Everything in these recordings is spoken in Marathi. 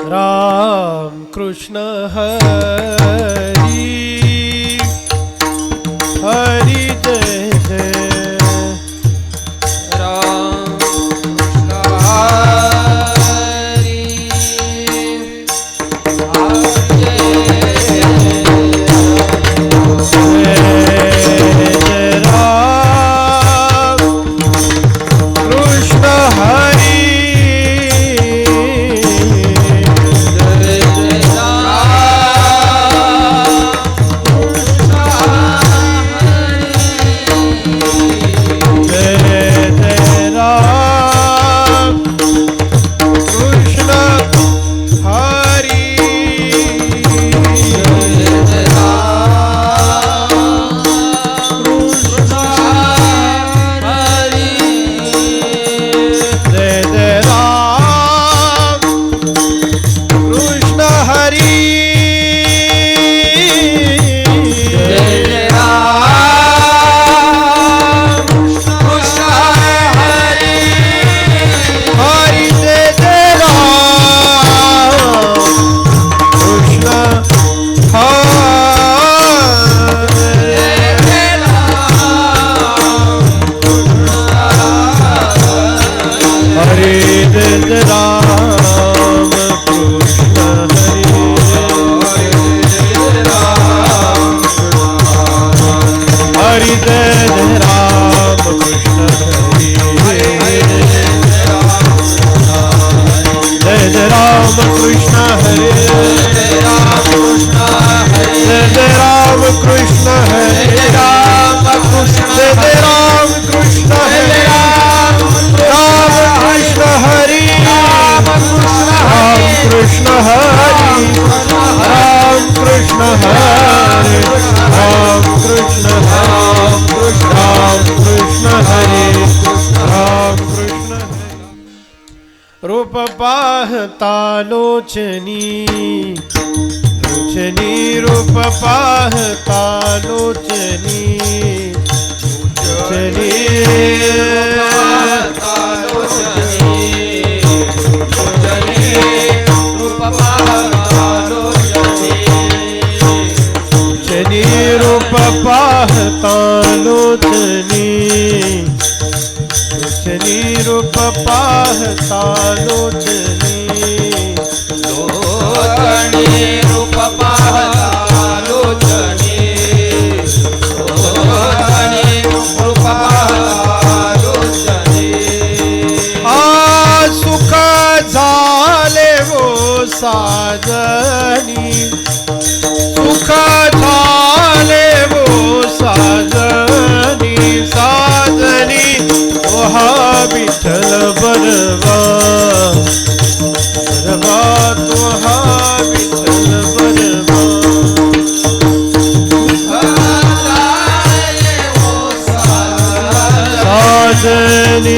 राम कृष्ण हरी हरी जय जय राम कृष्ण हरी रूप पाहता लोचनी लोचनी रूप पाहता लोचनी लोचनी रूप पाहता लोचनी रूप पाहता लोचनी लोचनी रूप पाहता लोचनी लोचनी रूप पाहता लोचनी लोचनी रूप पाहता लोचनी सुख झाले वो साजनी सुख झाले वो साजनी साजनी वहा विठ्ठल बरवा बरवा तुहा विठ्ठल बरवा साजनी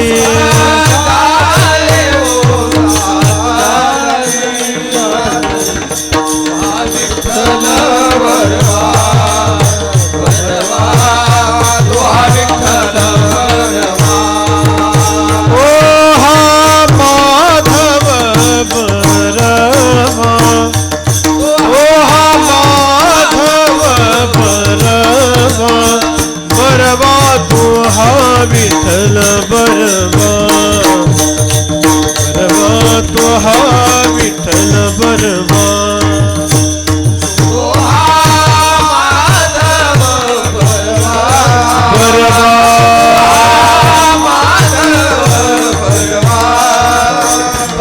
विठ्ठल बरवा बरवा तुहा विठ्ठल बरवा बरवा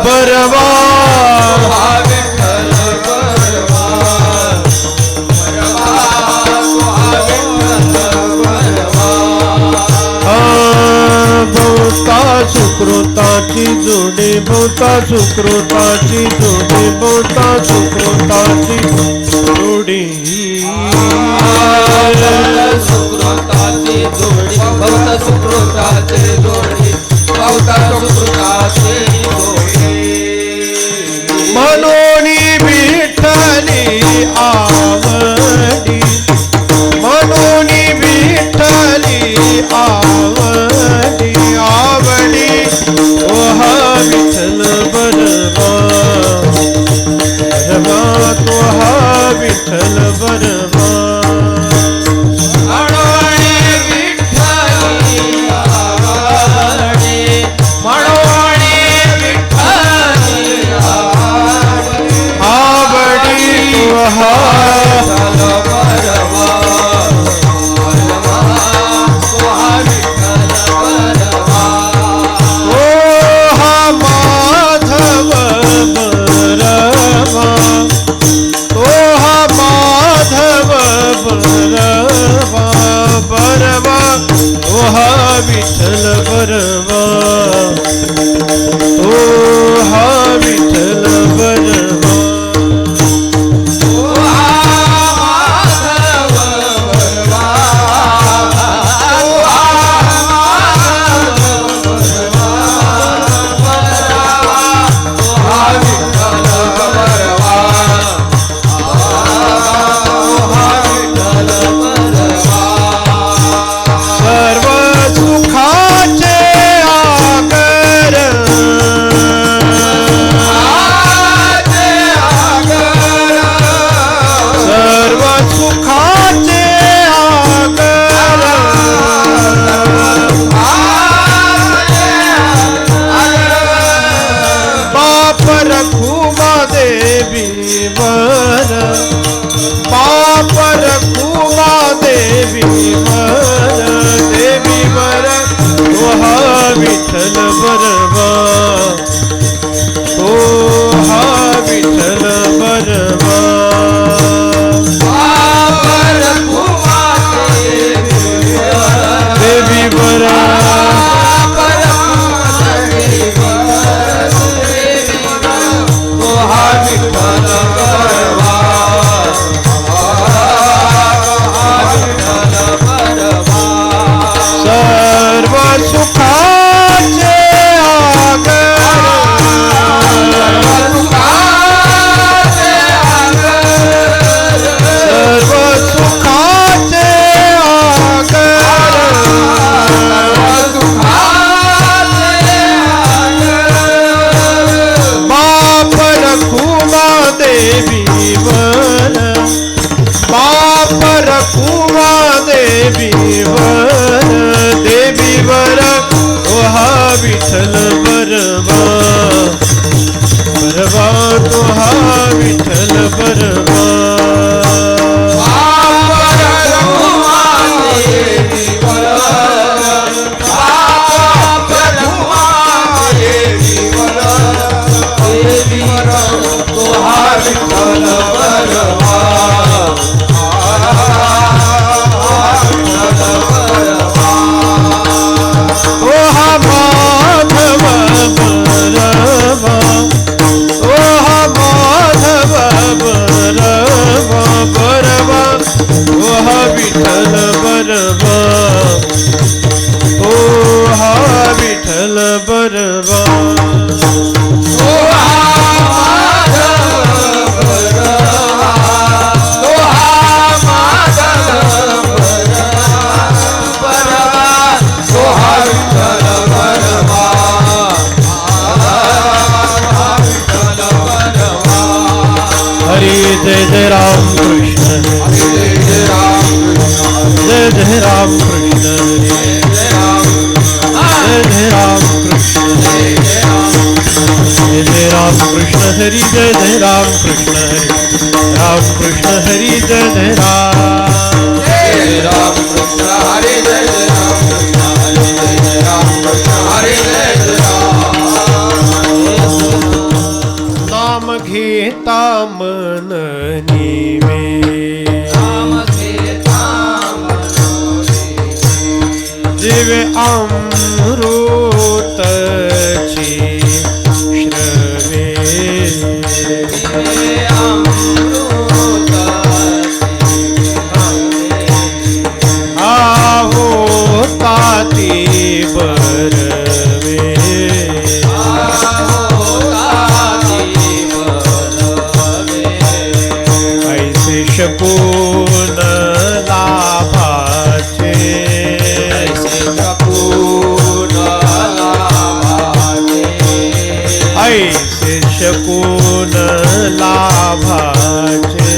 बरवा सुकृताची जोडी बहुता सुकृताची जोडी बहुता सुकृताची जोडी सुकृताची जोडी बहुत सुकृताची जोडी बहुत सुकृताची जोडी म्हणून विठ्ठली आवडी म्हणून विठ्ठली आवडी आवडी ओहा विठ्ठल बरवा देवीवर तो हा विठ्ठल बरवा तो हा विठ्ठल बरवा देवीवर सर्व सुखाचे सर्व सुखाचे बाप रखुमा देवीवर बाप रखुमा देवीवर देवीवर तो हा विठ्ठल बरवा बरवा तो हा विठ्ठल बरवा विठ्ठल बरवा ओ हा विठ्ठल बरवा ओ हा माधव बरवा ओ हा माधव बरवा ओ हा विठ्ठल बरवा हरी जय जय राम कृष्ण जय जय राम कृष्ण जय जय राम कृष्ण जय जय राम कृष्ण हरि जय जय राम कृष्ण हरि राम कृष्ण हरि जय जय राम कृष्ण हरि जय जय राम कृष्ण हरि जय जय राम कृष्ण हरि जय जय राम नाम घेता मन नीवे दिव्य अमृतची श्रवे आहो ताती बरवे ऐसे शपून लाभाचे ऐसे शकून लाभाचे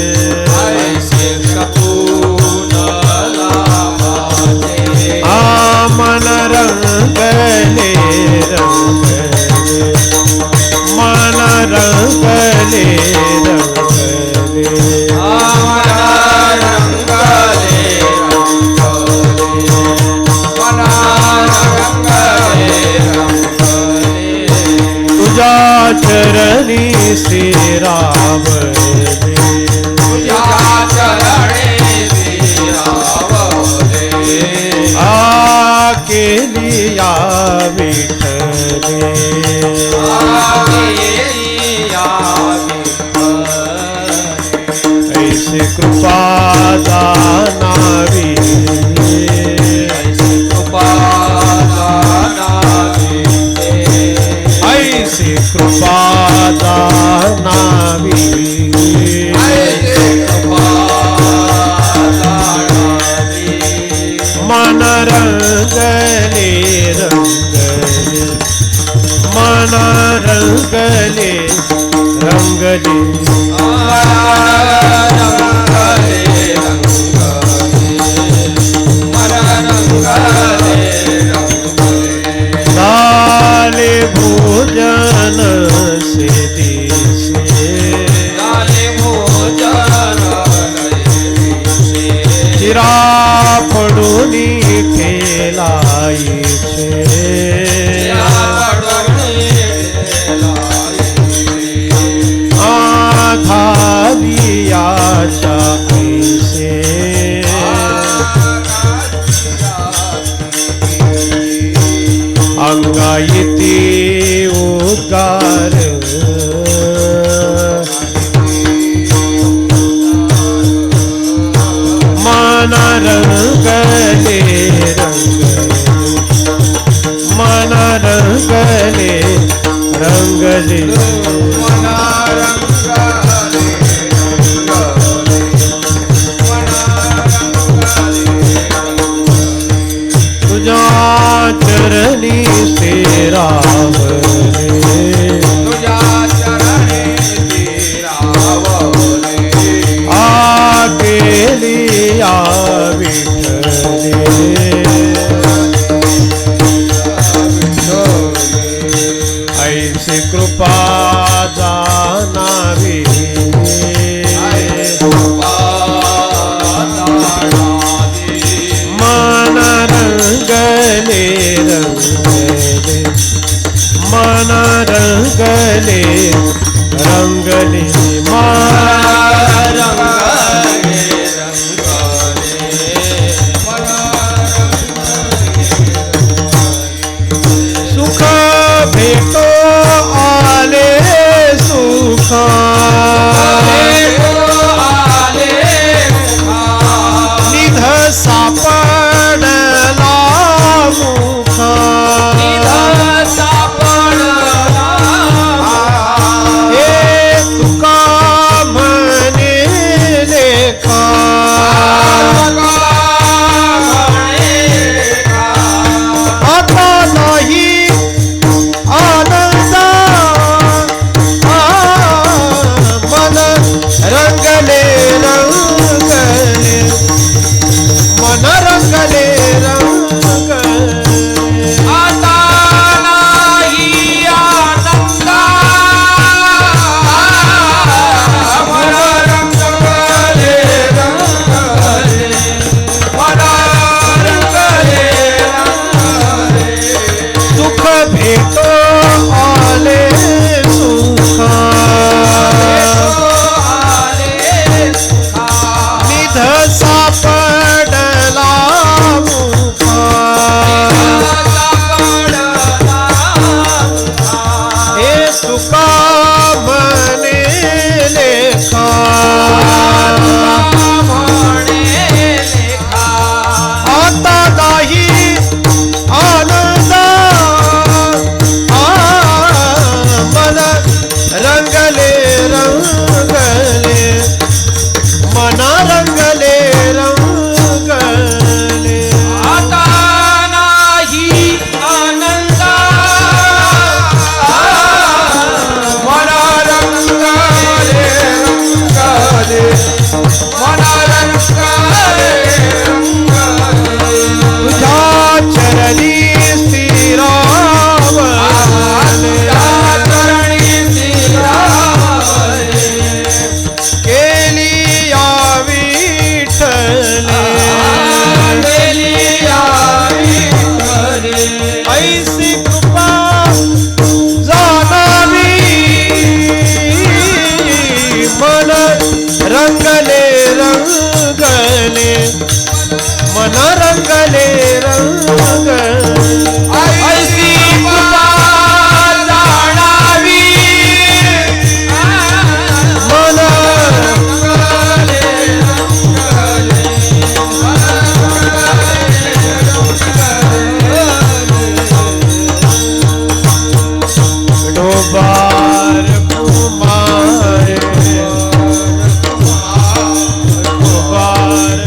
मन रंगले रंगले मन रंगले रंगले तुझ्या चरणी सिरावले तुझ्या चरणी सिरावले आ केली या विठ्ठले ऐसे कृपा दानावी ऐसे कृपा दानावी मन रंगले रंगले मन रंगले रंगले डाले भोजन से दिसे चिरा पडोनी ठेलायचे आधारी आशा ऐसे अंगायती उद्गार मन रंगले मन रंगले रंगले तुझ्या चरणी स्थिरावले तुझ्या चरणी स्थिरावले आकेली या विठ्ठले ऐसी कृपा जाणावी मन रंगले रंगले मन रंगले रंगले मन रंगले सुख भेटो आले सुख निध सापडला मुख हे तुका म्हणे लेखा आता नाही आनंद मन रंगले रंगले मन रंगले रंगले आता नाही आनंद मन रंगले रंगले मन रंगले रंगले सुख भेटो आले सुख निध सापडला मुख हे तुका म्हणे लेखा आता नाही आनंद मन रंगले रंगले मन रंगले रंगले आता नाही आनंद मन रंगले रंगले मन रंगले रंगले तुझ्या चरणी स्थिरावले चरणी स्थिरावले केली या विठ्ठले ऐसी कृपा जाणावी मन रंगले रंगले मन रंगले रंगले ऐसी कृपा जाणावी मन डोबार कुमार डोबार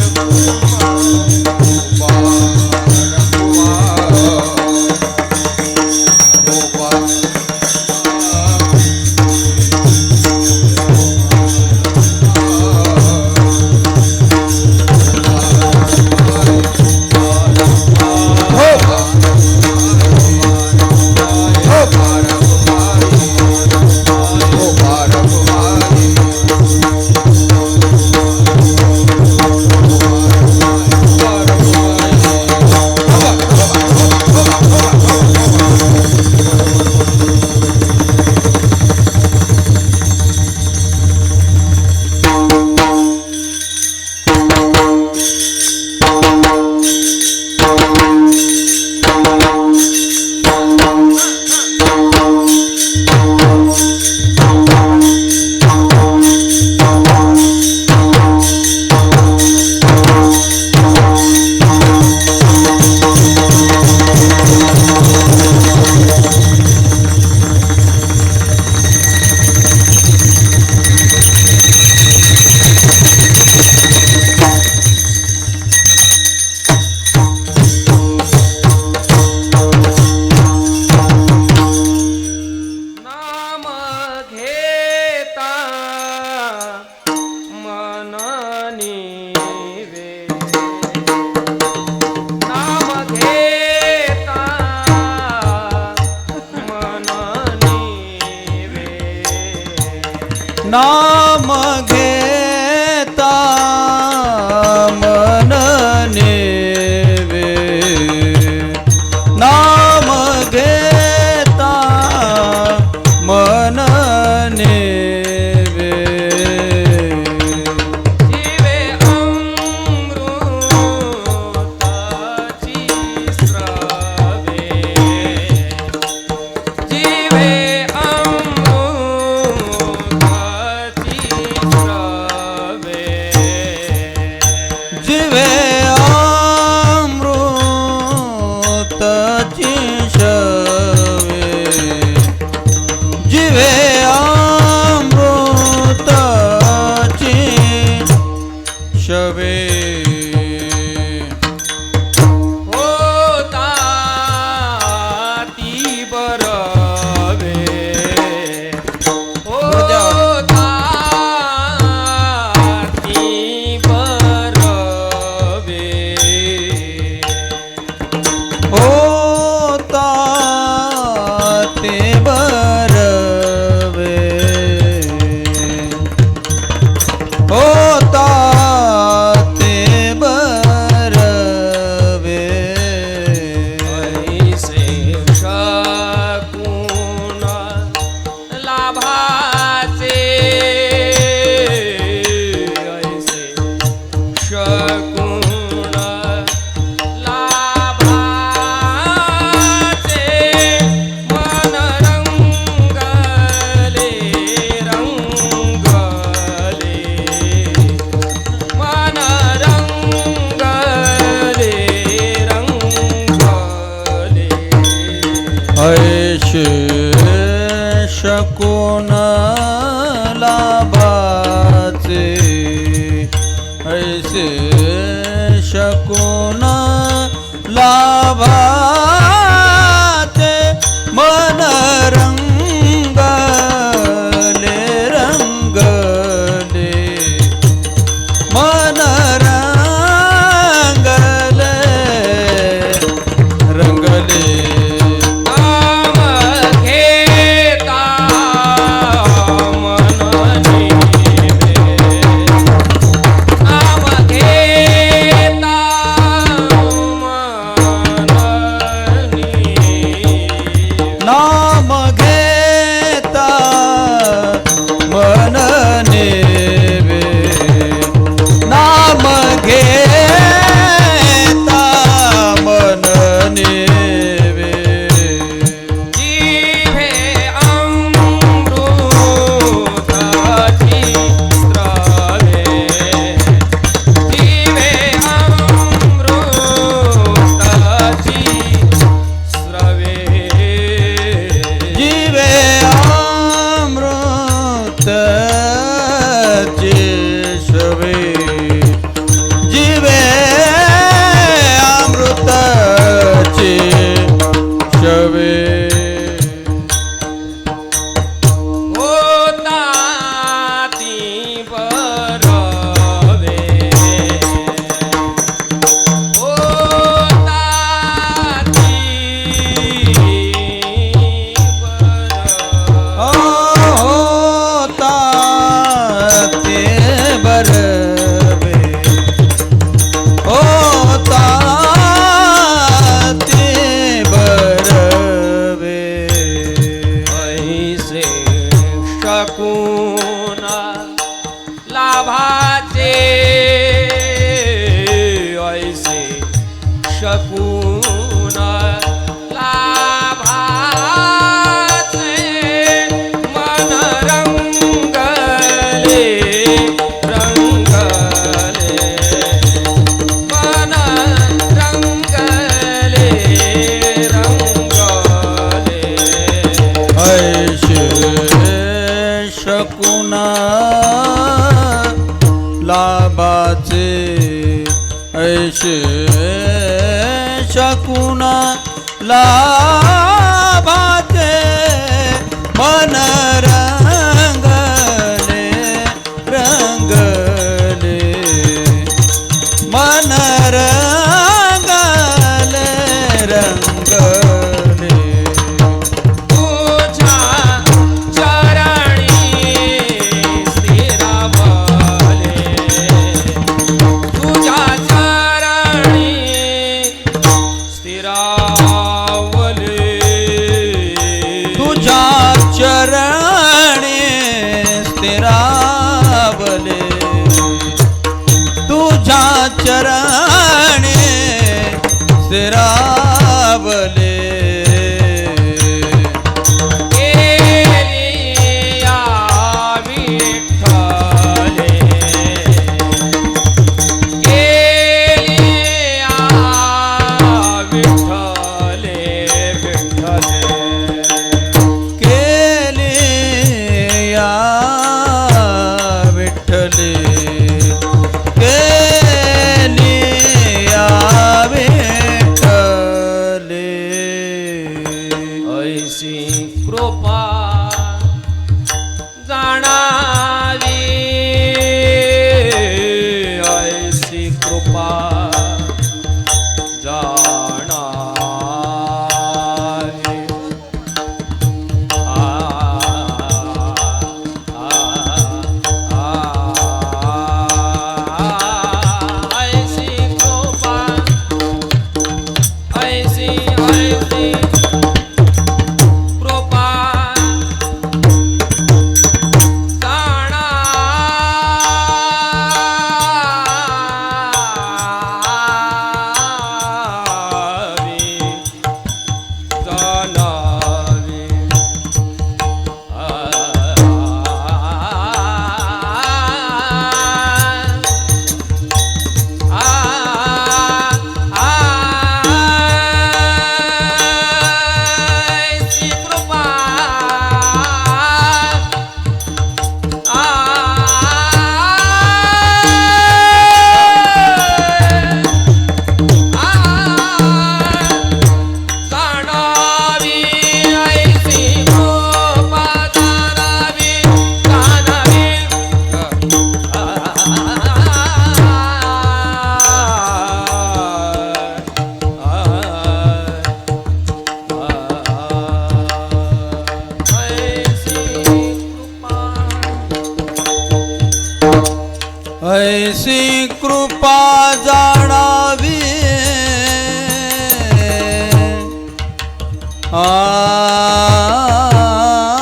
नाम घेता मन नेवे नाम घेता मन नेवे जीवे अमृताची स्रवे जीवे अमृताची स्रवे जीवे अमृताची शवे जीवे अमृताची शवे होता ती बरवे होता ती बरवे होता ते बरवे होता ते बरवे ऐसे शकून लाभाचे ऐसे शकून लाभाचे मन रंगले रंगले मन रंगले रंगले ऐशे शकून लाभाचे ऐसे शकून लाभाचे मन रंगले रंगले मन रंगले रंगले नाम घेता मन नेवे नाम घेता मन नेवे नाम घेता मन नेवे नाम घेता मन नेवे जीवे अमृताची स्रवे जीवे अमृताची स्रवे जीवे अमृताचे शवे जीवे अमृताचे शवे होता ती बरवे होता ती होता ते बरवे होता ते बरवे ऐसे शकून लाभाचे ऐसे शकून लाभाचे मन रंगले रंगले मन रंगले रंगले ऐशे शकुना लाभाचे ऐशे शकुना लाभाचे मन रंगले रंगले मन रंगले रंगले तुझ्या चरणी रावले केलिया विठ्ठले केलिया विठ्ठले विठ्ठले केलिया विठ्ठले ऐसी कृपा जाणावी ऐसी कृपा जाणावी ऐसी कृपा ऐसी ऐसी कृपा जाणावी जाणावी ऐसी कृपा जाणावी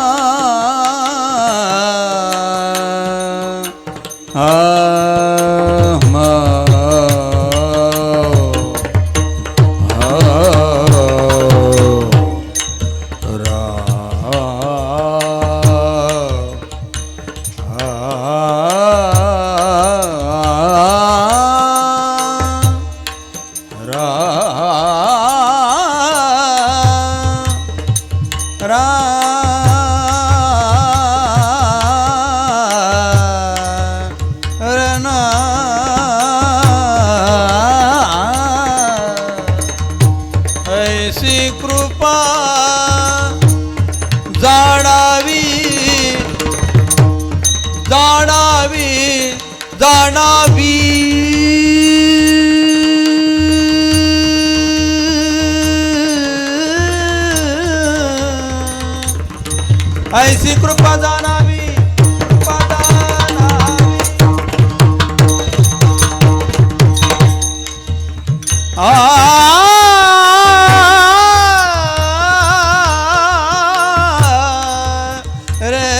ऐसी कृपा जाणावी ऐसी कृपा जाणावी ऐसी कृपा जाणावी जाणावी जाणावी ऐसी कृपा जाणावी कृपा जाणावी रे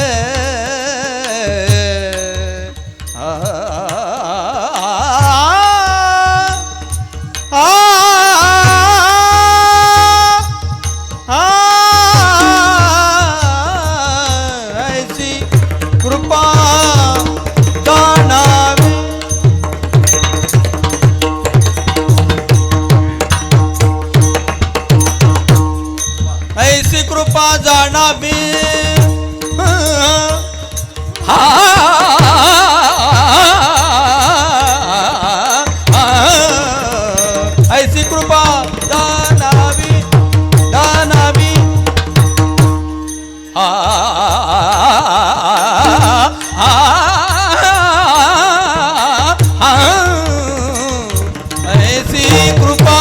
ऐसी कृपा जाणावी ऐसी कृपा जाणावी ऐसी कृपा जाणावी जाणावी ऐसी कृपा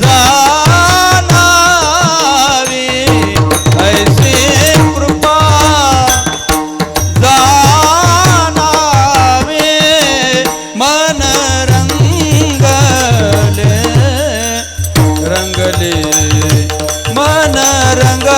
जाणावी ऐसी कृपा जाणावी मन रंगले रंगले मन रंगले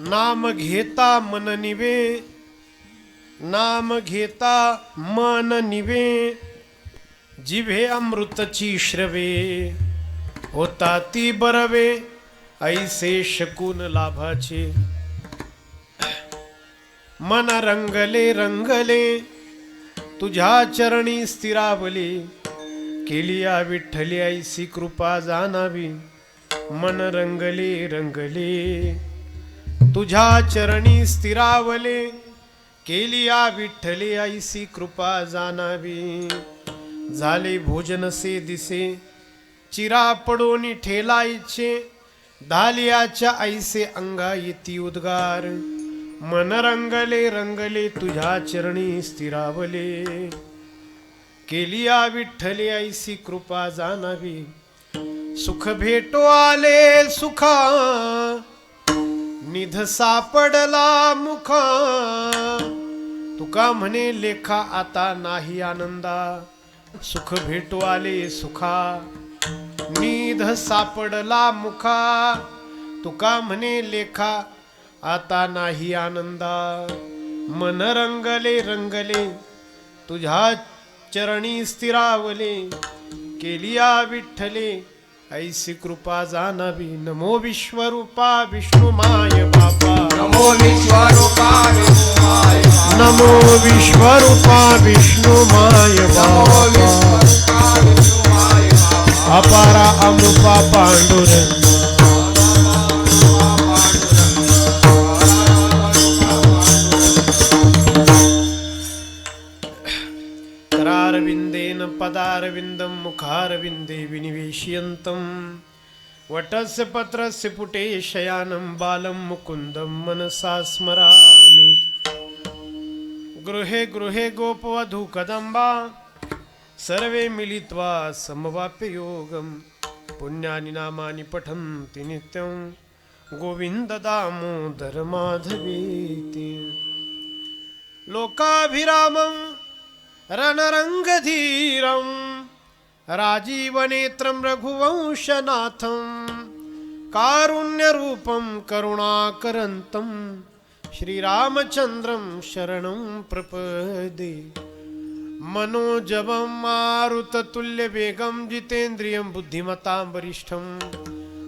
नाम घेता मन निवे, नाम घेता मन निवे, जिभे अमृतची श्रवे, होता ती बरवे, ऐसे शकून लाभाचे. मन रंगले रंगले, तुझ्या चरणी स्थिरावले, केलिया विठ्ठली ऐसी कृपा जाणावी. मन रंगले रंगले, तुझ्या चरणी स्थिरावले, केलिया विठ्ठली ऐसी कृपा जाणावी. झाले भोजन से दिसे, चिरा पडोनी ठेला इच्छे, धालियाच्या ऐसे अंगा येती उद्गार. मन रंगले रंगले, तुझ्या चरणी स्थिरावले, केलिया विठ्ठली ऐसी कृपा जाणावी. सुख भेटो आले सुखा, निध सापडला मुखा, तुका म्हणे लेखा आता नाही आनंदा. सुख भेटो आले सुखा, निध सापडला मुखा, तुका म्हणे लेखा आता नाही आनंदा. मन रंगले रंगले, तुझ्या चरणी स्थिरावले, केलिया विठ्ठले ऐसी कृपा जाणावी. नमो विश्वरूपा विष्णू माय बापा, नमो विश्वरूपा विष्णु माय बापा. नमो विश्वरूपा विष्णू माय नमो बापा. विश्वरूपा विष्णु माय बापा. अपारा अमुपा पांडुरंग, करारविंदेन पदारविंदम मुखारविंदे विनिवेशयन्तं. वटस्य पत्रस्य पुटे शयानं बालं मुकुन्दं मनसा स्मरामि. गृहे गृहे गोपवधू कदम्बा, सर्वे मिलित्वा समवाप्य योगं. पुण्यानि नामानि पठन्ति नित्यं, गोविन्द दामोदर माधवेति. लोकाभिरामं रणरंगधीरं, राजीवनेत्रं रघुवंशनाथं, कारुण्यरूपं करुणाकरन्तं, श्रीरामचन्द्रं शरणं प्रपदे. मनोजवं मारुततुल्यवेगं, जितेन्द्रियं बुद्धिमतां वरिष्ठं,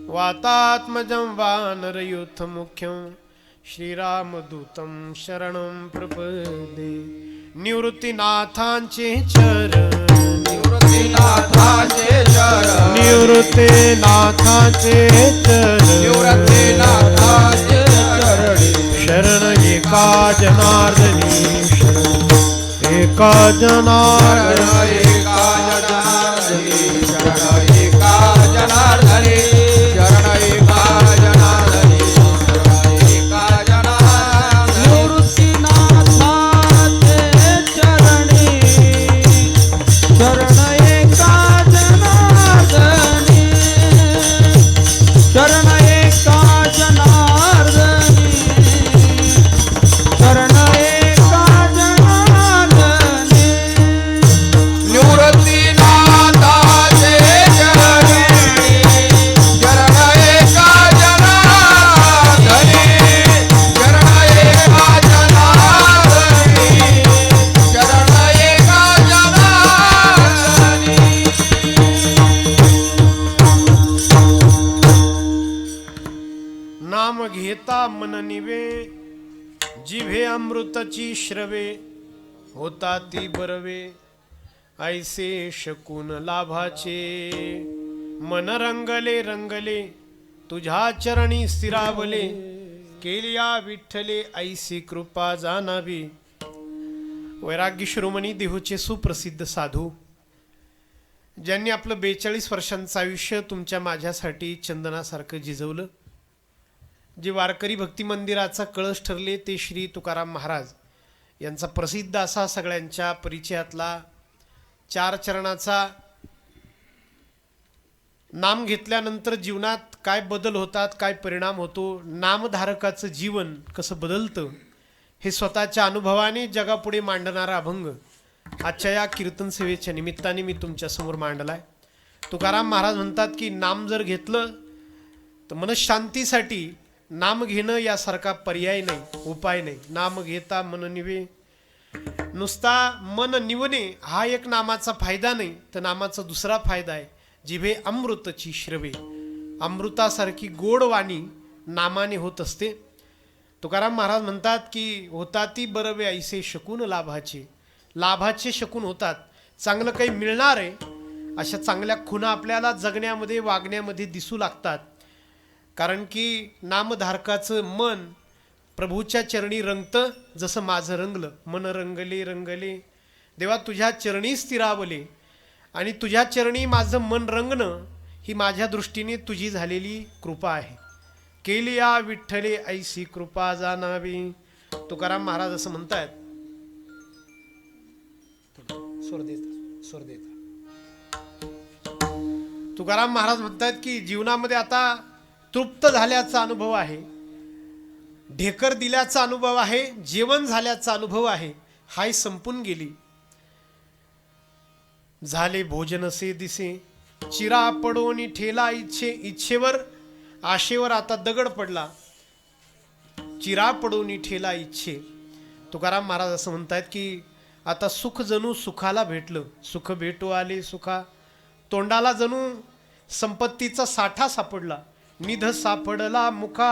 वातात्मजं वानरयूथमुख्यं, श्रीरामदूतं शरणं प्रपदे. निवृत्तीनाथांचे चरण, निवृत्तीनाथाचे चरण, निवृत्तीनाथांचे चरण, निवृत्तीनाथाचे चरणी. शरण एका जनार्दनी, शरण एका जनार्दनी, एका जनार्दनी, शरण एका जनार्दनी, शरण एका जनार्दनी, शरण एका जनार्दनी. निवृत्तीनाथाचे चरणी, शरण एका जनार्दनी, शरण एका जनार्दनी, शरण एका जनार्दनी. निवृत्तीनाथाचे चरणी, शरण एका जनार्दनी, शरण एका जनार्दनी, शरण एका जनार्दनी. नाम घेता मन निवे, जिभे अमृतची श्रवे, होता ती बरवे, ऐसे शकून लाभाचे. मन रंगले रंगले, तुझ्या चरणी स्थिरावले, केलिया विठ्ठले ऐसी कृपा जाणावी. वैराग्य शिरोमणी देहूचे सुप्रसिद्ध साधू, ज्यांनी आपलं 42 वर्षांचं आयुष्य तुमच्या माझ्यासाठी चंदनासारखं झिजवलं, जे वारकरी भक्ती मंदिराचा कळस ठरले, ते श्री तुकाराम महाराज यांचा प्रसिद्ध असा सगळ्यांच्या परिचयातला 4 चरणाचा नाम घेतल्यानंतर जीवनात काय बदल होतात, काय परिणाम होतो, नामधारकाचं जीवन कसं बदलतं, हे स्वतःच्या अनुभवाने जगापुढे मांडणारा अभंग आजच्या या कीर्तन सेवेच्या निमित्ताने मी तुमच्यासमोर मांडलाय. तुकाराम महाराज म्हणतात की नाम जर घेतलं तर मनशांतीसाठी नाम घेणं यासारखा पर्याय नाही, उपाय नाही. नाम घेता मन निवे. नुसता मन निवणे हा एक नामाचा फायदा नाही, तर नामाचा दुसरा फायदा आहे, जिभे अमृतची श्रवे. अमृतासारखी गोड वाणी नामाने होत असते. तुकाराम महाराज म्हणतात की होताती बरवे ऐसे शकून लाभाचे. लाभाचे शकून होतात, चांगलं काही मिळणार आहे अशा चांगल्या खुणा आपल्याला जगण्यामध्ये वागण्यामध्ये दिसू लागतात. कारण की नामधारकाचं मन प्रभूच्या चरणी रंगतं, जसं माझं रंगलं. मन रंगले रंगले देवा तुझ्या चरणी स्थिरावले. आणि तुझ्या चरणी माझं मन रंगणं ही माझ्या दृष्टीने तुझी झालेली कृपा आहे. केली या विठ्ठले ऐसी कृपा जाणावी. तुकाराम महाराज असं म्हणतायत. स्वर देता तुकाराम महाराज म्हणतायत की जीवनामध्ये आता तृप्त झाल्याचा अनुभव आहे, ढेकर दिल्याचा अनुभव आहे, जेवण झाल्याचा अनुभव आहे, हाय संपून गेली. झाले भोजनसे दिसे चिरा पडोनी ठेला इच्छेवर आशेवर आता दगड पडला. चिरा पडोनी ठेला इच्छे. तुकाराम महाराज असं म्हणतायत की आता सुख जणू सुखाला भेटलं. सुख भेटू आले सुखा. तोंडाला जणू संपत्तीचा साठा सापडला. निध सापडला मुखा.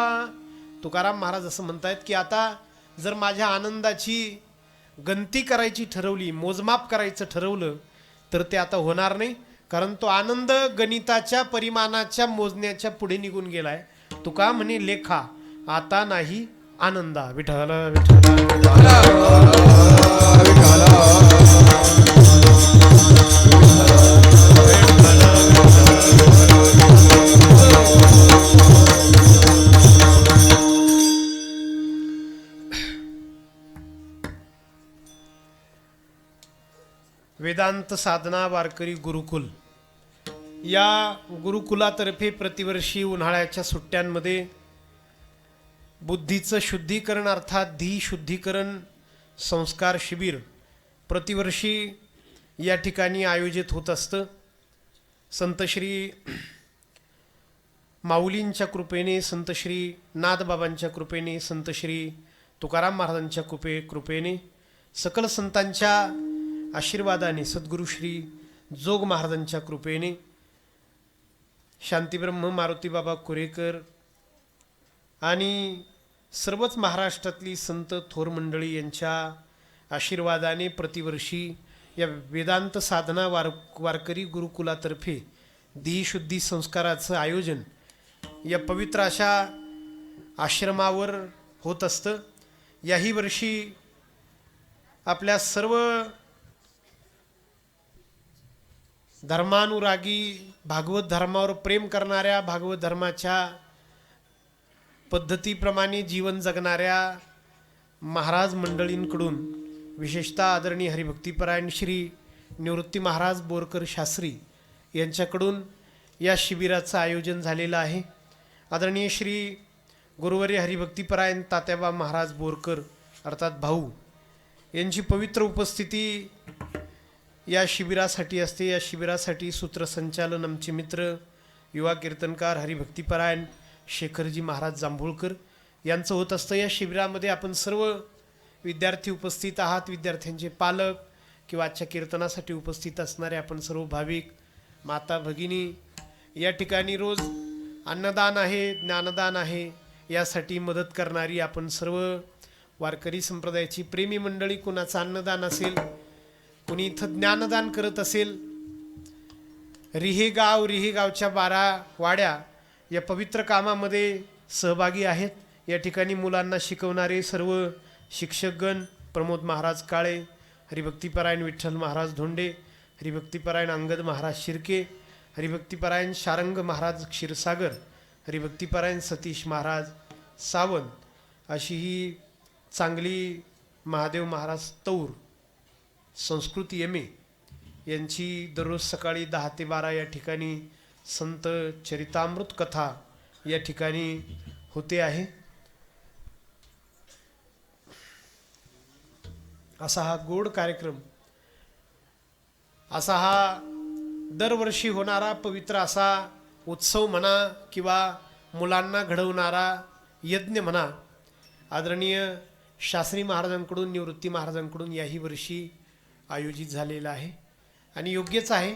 तुकाराम महाराज असं म्हणतायत की आता जर माझ्या आनंदाची गणती करायची ठरवली, मोजमाप करायचं ठरवलं, तर ते आता होणार नाही. कारण तो आनंद गणिताच्या परिमाणाच्या मोजण्याच्या पुढे निघून गेलाय. तुका म्हणे लेखा आता नाही आनंदा. विठ्ठल विठ्ठल वेदांत साधना वारकरी गुरुकुल या गुरुकुलातर्फे प्रतिवर्षी उन्हाळ्याच्या सुट्ट्यांमध्ये बुद्धीचं शुद्धीकरण अर्थात धी शुद्धीकरण संस्कार शिबिर प्रतिवर्षी या ठिकाणी आयोजित होत असतं. संत श्री माऊलींच्या कृपेने, संत श्री नाथबाबांच्या कृपेने, संत श्री तुकाराम महाराजांच्या कृपेने, सकल संतांच्या आशीर्वादाने, सद्गुरू श्री जोग महाराजांच्या कृपेने, शांतीब्रह्म मारुतीबाबा कुरेकर आणि सर्वच महाराष्ट्रातली संत थोर मंडळी यांच्या आशीर्वादाने प्रतिवर्षी या वेदांत साधना वारकरी गुरुकुलातर्फे देहशुद्धी संस्काराचं आयोजन या पवित्र अशा आश्रमावर होत असतं. याही वर्षी आपल्या सर्व धर्मानुरागी, भागवत धर्मावर प्रेम करणाऱ्या, भागवत धर्माच्या पद्धतीप्रमाणे जीवन जगणाऱ्या महाराज मंडळींकडून, विशेषतः आदरणीय हरिभक्तीपरायण श्री निवृत्ती महाराज बोरकर शास्त्री यांच्याकडून या शिबिराचं आयोजन झालेलं आहे. आदरणीय श्री गुरुवर्य हरिभक्तीपरायण तात्याबा महाराज बोरकर अर्थात भाऊ यांची पवित्र उपस्थिती या शिबिरासाठी असते. या शिबिरासाठी सूत्रसंचालन आमचे मित्र युवा कीर्तनकार हरिभक्तीपरायण शेखरजी महाराज जांभूळकर यांचं होत असतं. या शिबिरामध्ये आपण सर्व विद्यार्थी उपस्थित आहात, विद्यार्थ्यांचे पालक किंवा आजच्या कीर्तनासाठी उपस्थित असणारे आपण सर्व भाविक, माता भगिनी, या ठिकाणी रोज अन्नदान आहे, ज्ञानदान आहे, यासाठी मदत करणारी आपण सर्व वारकरी संप्रदायाची प्रेमी मंडळी, कुणाचं अन्नदान असेल, कुणी इथं ज्ञानदान करत असेल, रिहेगावच्या 12 वाड्या या पवित्र कामामध्ये सहभागी आहेत. या ठिकाणी मुलांना शिकवणारे सर्व शिक्षकगण, प्रमोद महाराज काळे, हरिभक्तीपरायण विठ्ठल महाराज धोंडे, हरिभक्तीपरायण अंगद महाराज शिर्के, हरिभक्तीपरायण शारंग महाराज क्षीरसागर, हरिभक्तीपरायण सतीश महाराज सावंत, अशी ही चांगली महादेव महाराज तौर, संस्कृती एम यांची दररोज सकाळी 10 ते 12 या ठिकाणी संत चरितामृत कथा या ठिकाणी होते आहे. असा हा गोड कार्यक्रम, असा हा दरवर्षी होणारा पवित्र असा उत्सव म्हणा किंवा मुलांना घडवणारा यज्ञ म्हणा आदरणीय शास्त्री महाराजांकडून निवृत्ती महाराजांकडून याही वर्षी आयोजित झालेला आहे आणि योग्यच आहे.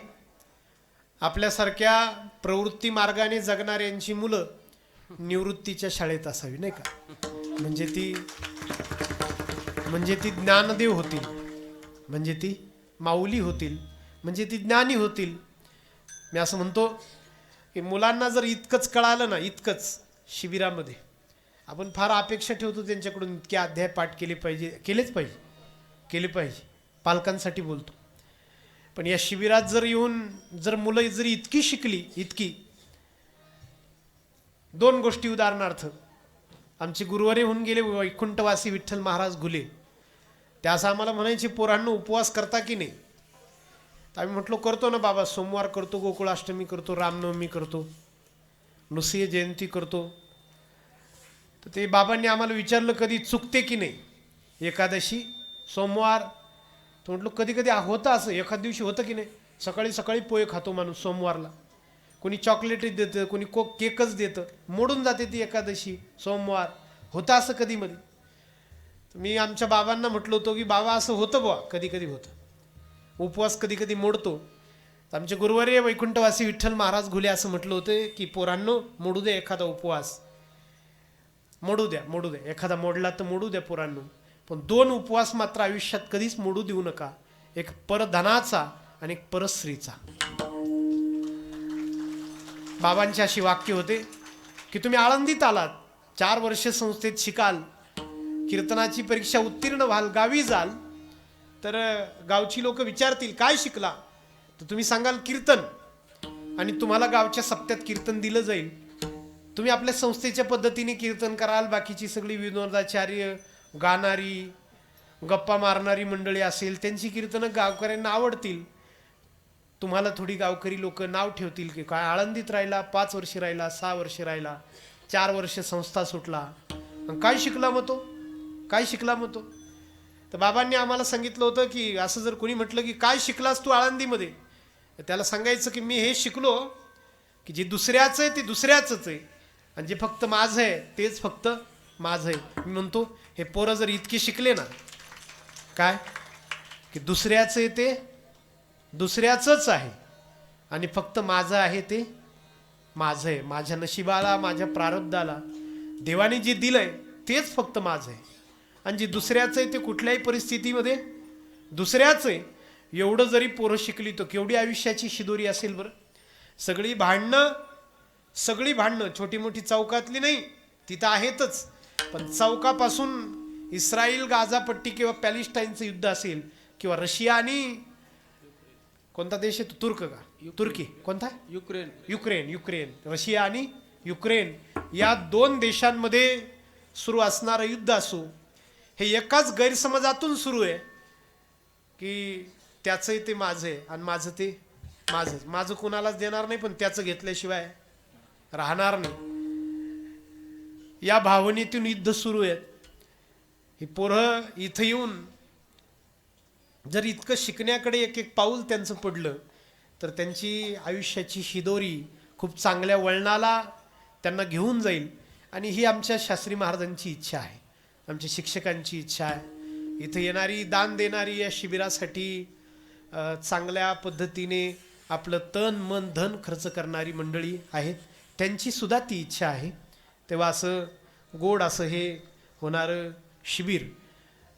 आपल्यासारख्या प्रवृत्ती मार्गाने जगणाऱ्यांची मुलं निवृत्तीच्या शाळेत असावी नाही का, म्हणजे ती ज्ञानदेव होतील, म्हणजे ती माऊली होतील, म्हणजे ती ज्ञानी होतील. मी असं म्हणतो की मुलांना जर इतकंच कळालं ना, इतकंच शिबिरामध्ये आपण फार अपेक्षा ठेवतो त्यांच्याकडून इतके अध्याय पाठ केले पाहिजे पालकांसाठी बोलतो. पण या शिबिरात जर येऊन जर मुलं जरी इतकी शिकली, इतकी, दोन गोष्टी उदाहरणार्थ आमचे गुरुवारी होऊन गेले वैकुंठवासी विठ्ठल महाराज घुले, त्या असं आम्हाला म्हणायचे, पोरांनो उपवास करता की नाही? तर आम्ही म्हटलो करतो ना बाबा, सोमवार करतो, गोकुळाष्टमी करतो, रामनवमी करतो, नृसिंह जयंती करतो. तर ते बाबांनी आम्हाला विचारलं कधी चुकते की नाही एकादशी, सोमवार? तर म्हटलं कधी कधी होतं असं, एखाद दिवशी होतं की नाही, सकाळी सकाळी पोहे खातो माणूस सोमवारला, कोणी चॉकलेट देतं, कोणी केकच देतं, मोडून जाते ती एकादशी सोमवार, होतं असं कधी मध्ये. मी आमच्या बाबांना म्हटलं होतं की बाबा असं होतं बुवा, कधी कधी होतं, उपवास कधी कधी मोडतो. तर आमचे गुरुवारी वैकुंठवासी विठ्ठल महाराज घुले असं म्हटलं होतं की पोरांनो मोडू द्या एखादा उपवास, मोडू द्या, एखादा मोडला तर मोडू द्या पोरांनो, पण दोन उपवास मात्र आयुष्यात कधीच मोडू देऊ नका, एक परधनाचा आणि एक परस्त्रीचा. बाबांची अशी वाक्य होते की तुम्ही आळंदीत आलात, 4 वर्ष संस्थेत शिकाल, कीर्तनाची परीक्षा उत्तीर्ण व्हाल, गावी जाल, तर गावची लोक विचारतील काय शिकला, तर तुम्ही सांगाल कीर्तन, आणि तुम्हाला गावच्या सप्त्यात कीर्तन दिलं जाईल. तुम्ही आपल्या संस्थेच्या पद्धतीने कीर्तन कराल, बाकीची सगळी विनोदाचार्य, गाणारी, गप्पा मारणारी मंडळी असेल त्यांची कीर्तनं गावकऱ्यांना आवडतील. तुम्हाला थोडी गावकरी लोक नाव ठेवतील की काय आळंदीत राहिला, 5 वर्ष राहिला, 6 वर्ष राहिला, 4 वर्ष संस्था सुटला, काय शिकला मग तो? तर बाबांनी आम्हाला सांगितलं होतं की असं जर कोणी म्हटलं की काय शिकलास तू आळंदीमध्ये, त्याला सांगायचं की मी हे शिकलो की जे दुसऱ्याचं आहे ते दुसऱ्याचंच आहे, आणि जे फक्त माझं आहे तेच फक्त माझं आहे. मी म्हणतो हे पोरं जर इतके शिकले ना, काय की दुसऱ्याचं आहे ते दुसऱ्याचंच आहे आणि फक्त माझं आहे ते माझं आहे, माझ्या नशिबाला, माझ्या प्रारब्धाला देवाने जे दिलंय तेच फक्त माझं आहे, आणि जे दुसऱ्याचं आहे ते कुठल्याही परिस्थितीमध्ये दुसऱ्याचं आहे. एवढं जरी पोरं शिकली तर केवढी आयुष्याची शिदोरी असेल बरं. सगळी भांडणं छोटी मोठी चौकातली नाही, तिथं आहेतच, पण चौकापासून इस्रायल गाझापट्टी किंवा पॅलेस्टाईनचं युद्ध असेल, किंवा रशिया आणि कोणता देश आहे तुर्की, कोणता? युक्रेन, रशिया आणि युक्रेन या 2 देशांमध्ये सुरू असणारं युद्ध असो, हे एकाच गैरसमजातून सुरू आहे की त्याचंही ते माझं आहे आणि माझं ते माझं कोणालाच देणार नाही, पण त्याचं घेतल्याशिवाय राहणार नाही. या भावनेतून युद्ध सुरू आहेत. ही पोरं इथं येऊन जर इतकं शिकण्याकडे एक पाऊल त्यांचं पडलं तर त्यांची आयुष्याची शिदोरी खूप चांगल्या वळणाला त्यांना घेऊन जाईल. आणि ही आमच्या शास्त्री महाराजांची इच्छा आहे, आमच्या शिक्षकांची इच्छा आहे. इथं येणारी, दान देणारी, या शिबिरासाठी चांगल्या पद्धतीने आपलं तन मन धन खर्च करणारी मंडळी आहेत, त्यांची सुद्धा ती इच्छा आहे. तेव्हा असं गोड असं हे होणारं शिबिर,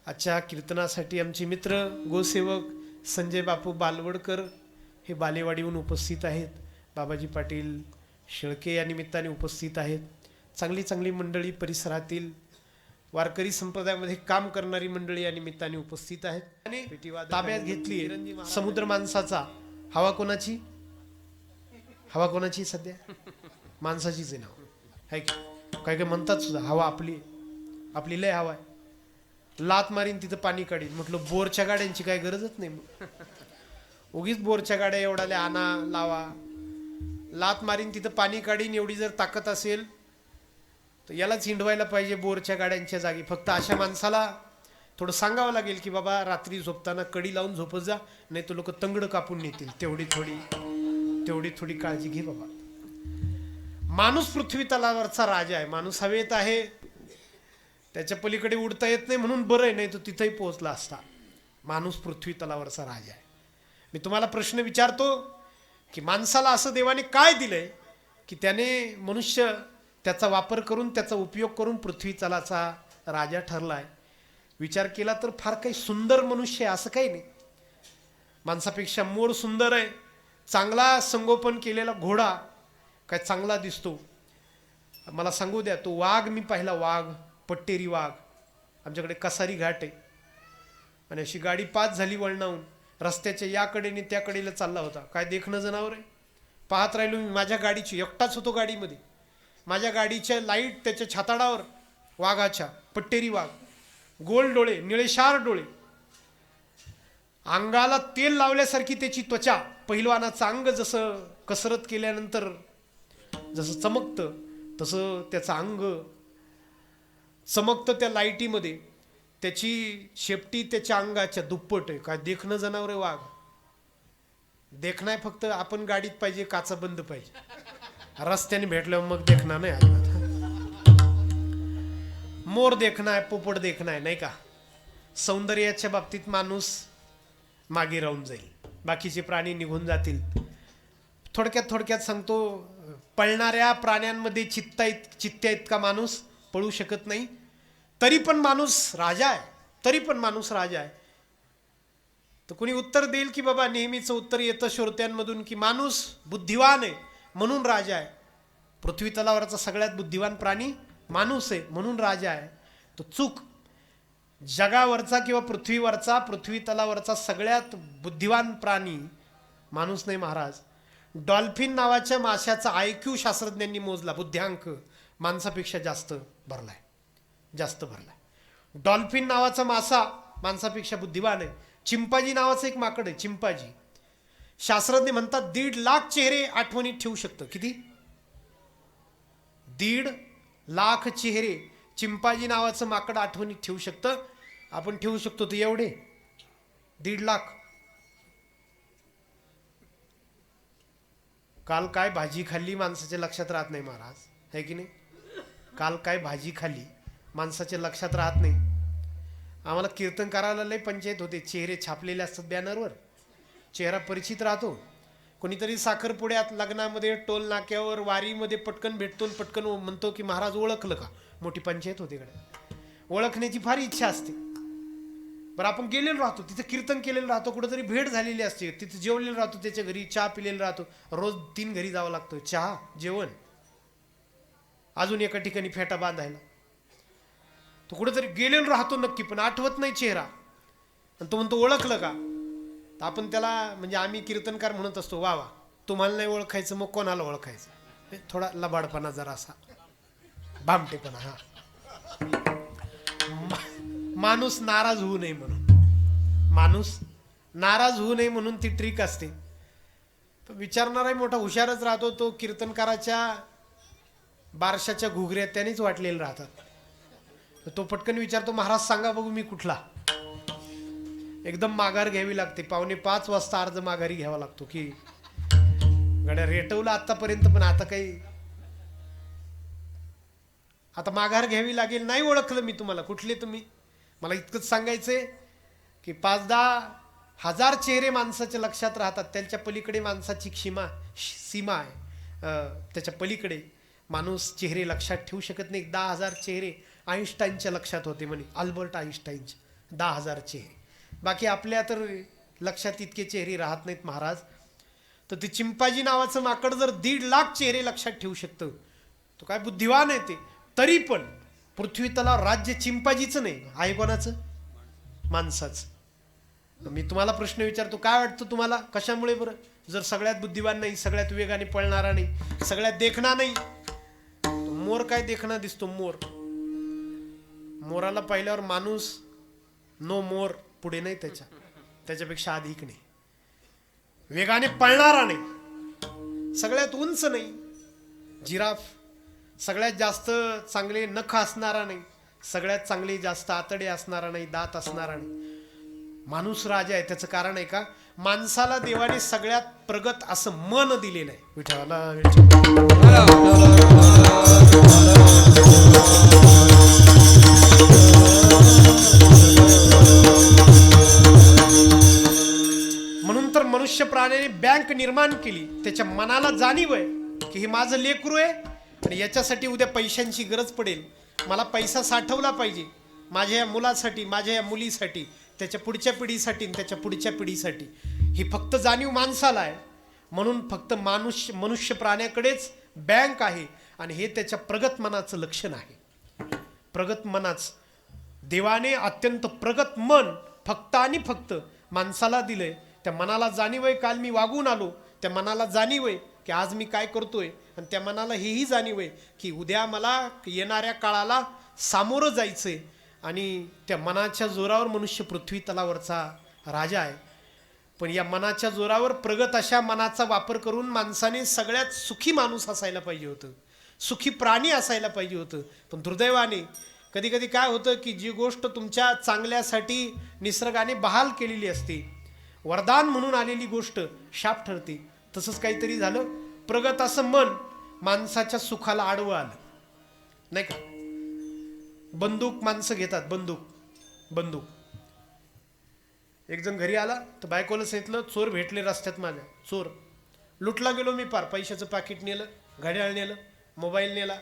आजच्या कीर्तनासाठी आमचे मित्र गोसेवक संजय बापू बालवडकर हे बालेवाडीहून उपस्थित आहेत, बाबाजी पाटील शेळके या निमित्ताने उपस्थित आहेत. चांगली मंडळी परिसरातील वारकरी संप्रदायामध्ये काम करणारी मंडळी या निमित्ताने उपस्थित आहेत. आणि ताब्यात घेतली समुद्र माणसाचा. हवा कोणाची सध्या? माणसाचीच आहे नाव आहे की काय काय म्हणतात सुद्धा, हवा आपली लय हवा आहे. लात मारीन तिथं पाणी काढीन. म्हटलं बोरच्या गाड्यांची काय गरजच नाही, उगीच बोरच्या गाड्या एवढ्याला आणा लावा, लात मारीन तिथं पाणी काढीन. एवढी जर ताकद असेल तर यालाच हिंडवायला पाहिजे बोरच्या गाड्यांच्या जागी. फक्त अशा माणसाला थोडं सांगावं लागेल की बाबा रात्री झोपताना कडी लावून झोपत जा, नाही तर लोक तंगड कापून नेतील. तेवढी थोडी काळजी घे बाबा. माणूस पृथ्वी तलावरचा राजा आहे. माणूस हवेत आहे, त्याच्या पलीकडे उडता येत नाही म्हणून बरं आहे, नाही तो तिथेही पोहोचला असता. माणूस पृथ्वी तलावरचा राजा आहे. मी तुम्हाला प्रश्न विचारतो की माणसाला असं देवाने काय दिलंय की त्याने मनुष्य त्याचा वापर करून, त्याचा उपयोग करून पृथ्वी तलाचा राजा ठरलाय. विचार केला तर फार काही सुंदर मनुष्य आहे असं काही नाही. माणसापेक्षा मोर सुंदर आहे. चांगला संगोपन केलेला घोडा काय चांगला दिसतो. मला सांगू द्या, तो वाघ मी पाहिला, वाघ, पट्टेरी वाघ. आमच्याकडे कसारी घाट आहे आणि अशी गाडी पास झाली वळणाहून, रस्त्याच्या या कडेने त्या कडेला चालला होता. काय देखणं जनावर आहे. पाहत राहिलो मी माझ्या गाडीची, एकटाच होतो गाडीमध्ये. माझ्या गाडीच्या लाईट त्याच्या छाताडावर वाघाच्या, पट्टेरी वाघ, गोल डोळे, निळेशार डोळे, अंगाला तेल लावल्यासारखी त्याची त्वचा. पहिलवानाचं अंग जसं कसरत केल्यानंतर जसं चमकतं तसं त्याचं अंग चमकतं त्या लाईटीमध्ये. त्याची शेपटी त्याच्या अंगाच्या दुप्पट आहे. काय देखणं जनावर आहे वाघ. देखणं आहे फक्त आपण गाडीत पाहिजे, काचा बंद पाहिजे. रस्त्याने भेटल्यावर मग देखणं नाही अजिबात. मोर देखणं आहे, पोपट देखणं आहे, नाही का. सौंदर्याच्या बाबतीत माणूस मागे राहून जाईल, बाकीचे प्राणी निघून जातील. थोडक्यात सांगतो, पळणाऱ्या प्राण्यांमध्ये चित्त्या इतका माणूस पळू शकत नाही. तरी पण माणूस राजा आहे. तर कोणी उत्तर देईल की बाबा नेहमीचं उत्तर येतं श्रोत्यांमधून की माणूस बुद्धिवान आहे म्हणून राजा आहे. पृथ्वी तलावरचा सगळ्यात बुद्धिवान प्राणी माणूस आहे म्हणून राजा आहे. तो चूक. जगावरचा किंवा पृथ्वी तलावरचा सगळ्यात बुद्धिवान प्राणी माणूस नाही महाराज. डॉल्फिन नावाच्या माशाचा IQ शास्त्रज्ञांनी मोजला, बुद्ध्यांक माणसापेक्षा जास्त भरलाय. डॉल्फिन नावाचा मासा माणसापेक्षा बुद्धिवान आहे. चिंपाजी नावाचं एक माकड आहे, चिंपाजी. शास्त्रज्ञ म्हणतात 1.5 लाख चेहरे आठवणीत ठेवू शकतं. किती? 1.5 लाख चेहरे चिंपाजी नावाचं माकड आठवणीत ठेवू शकतं. आपण ठेवू शकतो ते एवढे 1.5 लाख. काल काय भाजी खाल्ली माणसाच्या लक्षात राहत नाही महाराज, है की नाही. काल काय भाजी खाल्ली माणसाच्या लक्षात राहत नाही. आम्हाला कीर्तन करायला लय पंचायत होते. चेहरे छापलेले असतात बॅनरवर, चेहरा परिचित राहतो. कोणीतरी साखरपुड्यात, लग्नामध्ये, टोल नाक्यावर, वारीमध्ये पटकन भेटतो, पटकन म्हणतो की महाराज ओळखलं का. मोठी पंचायत होते इकडे. ओळखण्याची फार इच्छा असते. बरं आपण गेलेलो राहतो, तिथं कीर्तन केलेलं राहतो, कुठेतरी भेट झालेली असते, तिथं जेवलेलं राहतो, त्याच्या घरी चहा पिलेला राहतो. रोज 3 घरी जावं लागतं, चहा, जेवण, अजून एका ठिकाणी फेटा बांधायला. तो कुठेतरी गेलेलो राहतो नक्की, पण आठवत नाही चेहरा. आणि तो म्हणतो ओळखलं का. तर आपण त्याला, म्हणजे आम्ही कीर्तनकार म्हणत असतो, वा वा, तुम्हाला नाही ओळखायचं मग कोणाला ओळखायचं. थोडा लबाडपणा, जरा असा भामटेपणा. हा, माणूस नाराज होऊ नये म्हणून ती ट्रिक असते. विचारणाराही मोठा हुशारच राहतो. तो कीर्तनकाराच्या बारशाच्या घुगऱ्या त्यानेच वाटलेल्या राहतात. तो पटकन विचारतो, महाराज सांगा बघू मी कुठला. एकदम माघार घ्यावी लागते. 4:45 वाजता अर्ज माघारी घ्यावा लागतो की गड्या रेटवलं आतापर्यंत, पण आता काही, आता माघार घ्यावी लागेल. नाही ओळखलं मी तुम्हाला, कुठले तुम्ही. मला इतकंच सांगायचंय की 5-10 हजार चेहरे माणसाच्या लक्षात राहतात. त्यांच्या पलीकडे माणसाची सीमा आहे. त्याच्या पलीकडे माणूस चेहरे लक्षात ठेवू शकत नाही. 10,000 चेहरे आईन्स्टाईनच्या लक्षात होते म्हणे, अल्बर्ट आईन्स्टाईनचे 10,000 चेहरे. बाकी आपल्या तर लक्षात इतके चेहरे राहत नाहीत महाराज. तर ते चिंपाजी नावाचं माकड जर 1.5 लाख चेहरे लक्षात ठेवू शकतं, तो काय बुद्धिवान आहे ते. तरी पण पृथ्वी तलावर राज्य चिंपाजीचं नाही, आहे कोणाचं? माणसाचं. मी तुम्हाला प्रश्न विचारतो, काय वाटतं तुम्हाला, कशामुळे बरं? जर सगळ्यात बुद्धिवान नाही, सगळ्यात वेगाने पळणारा नाही, सगळ्यात देखणा नाही, मोर काय देखणा दिसतो. मोराला पाहिल्यावर माणूस नो मोर, पुढे नाही त्याच्यापेक्षा अधिक नाही. वेगाने पळणारा नाही, सगळ्यात उंच नाही. जिराफ सगळ्यात जास्त चांगले नख असणारा नाही, सगळ्यात चांगले जास्त आतडे असणारा नाही, दात असणारा नाही. माणूस राजा आहे. त्याचं कारण आहे का, माणसाला देवाने सगळ्यात प्रगत असं मन दिलेलं आहे. विठ्ठला म्हणून तर मनुष्य प्राण्याने बँक निर्माण केली. त्याच्या मनाला जाणीव आहे की हे माझं लेकरू आहे आणि याच्यासाठी उद्या पैशांची गरज पडेल. मला पैसा साठवला पाहिजे माझ्या या मुलासाठी, माझ्या या मुलीसाठी, त्याच्या पुढच्या पिढीसाठी आणि त्याच्या पुढच्या पिढीसाठी. ही फक्त जाणीव माणसाला आहे. म्हणून फक्त मनुष्य प्राण्याकडेच बँक आहे आणि हे त्याच्या प्रगत मनाचं लक्षण आहे. प्रगत मनाचं देवाने अत्यंत प्रगत मन फक्त आणि फक्त माणसाला दिलंय. त्या मनाला जाणीव आहे काल मी वागून आलो, त्या मनाला जाणीव आहे की आज मी काय करतोय, आणि त्या मनाला हेही जाणीव आहे की उद्या मला येणाऱ्या काळाला सामोरं जायचंय. आणि त्या मनाच्या जोरावर मनुष्य पृथ्वी तलावरचा राजा आहे. पण या मनाच्या जोरावर प्रगत अशा मनाचा वापर करून माणसाने सगळ्यात सुखी माणूस असायला पाहिजे होतं, सुखी प्राणी असायला पाहिजे होतं. पण दुर्दैवाने कधी कधी काय होतं की जी गोष्ट तुमच्या चांगल्यासाठी निसर्गाने बहाल केलेली असते, वरदान म्हणून आलेली गोष्ट शाप ठरते. तसंच काहीतरी झालं. प्रगत असं मन माणसाच्या सुखाला आडवं आलं नाही का. बंदूक माणसं घेतात, बंदूक. एक जण घरी आला तर बायकोला सांगितलं चोर भेटले रस्त्यात माझ्या, चोर लुटला गेलो मी पार. पैशाचं पाकिट नेलं, घड्याळ नेलं, मोबाईल नेला,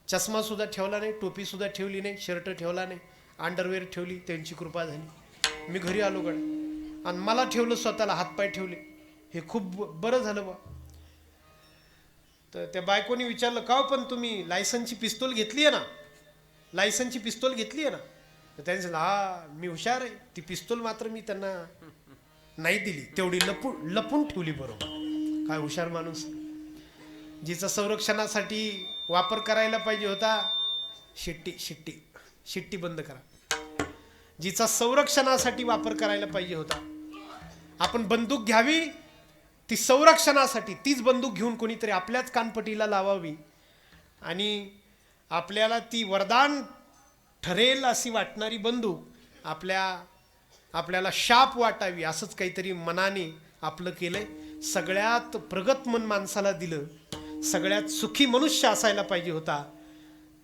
चष्मा सुद्धा ठेवला नाही, टोपी सुद्धा ठेवली नाही, शर्ट ठेवला नाही, अंडरवेअर ठेवली. त्यांची कृपा झाली, मी घरी आलो गड्या. आणि मला ठेवलं स्वतःला, हातपाय ठेवले. हे खूप बरं झालं बा. तर त्या बायकोनी विचारलं का पण तुम्ही लायसनची पिस्तूल घेतली आहे ना, लायसनची पिस्तूल घेतली आहे ना. तर त्यांनी सांगितलं हा मी हुशार आहे. ती पिस्तूल मात्र मी त्यांना नाही दिली, तेवढी लपून ठेवली. बरोबर, काय हुशार माणूस. जिचा संरक्षणासाठी वापर करायला पाहिजे होता, शिट्टी बंद करा. जिचा संरक्षणासाठी वापर करायला पाहिजे होता, आपण बंदूक घ्यावी ती संरक्षणासाठी. तीच बंदूक घेऊन कोणीतरी आपल्याच कानपटीला लावावी आणि आपल्याला ती वरदान ठरेल अशी वाटणारी बंदूक आपल्याला शाप वाटावी, असंच काहीतरी मनाने आपलं केलंय. सगळ्यात प्रगत मन माणसाला दिलं, सगळ्यात सुखी मनुष्य असायला पाहिजे होता.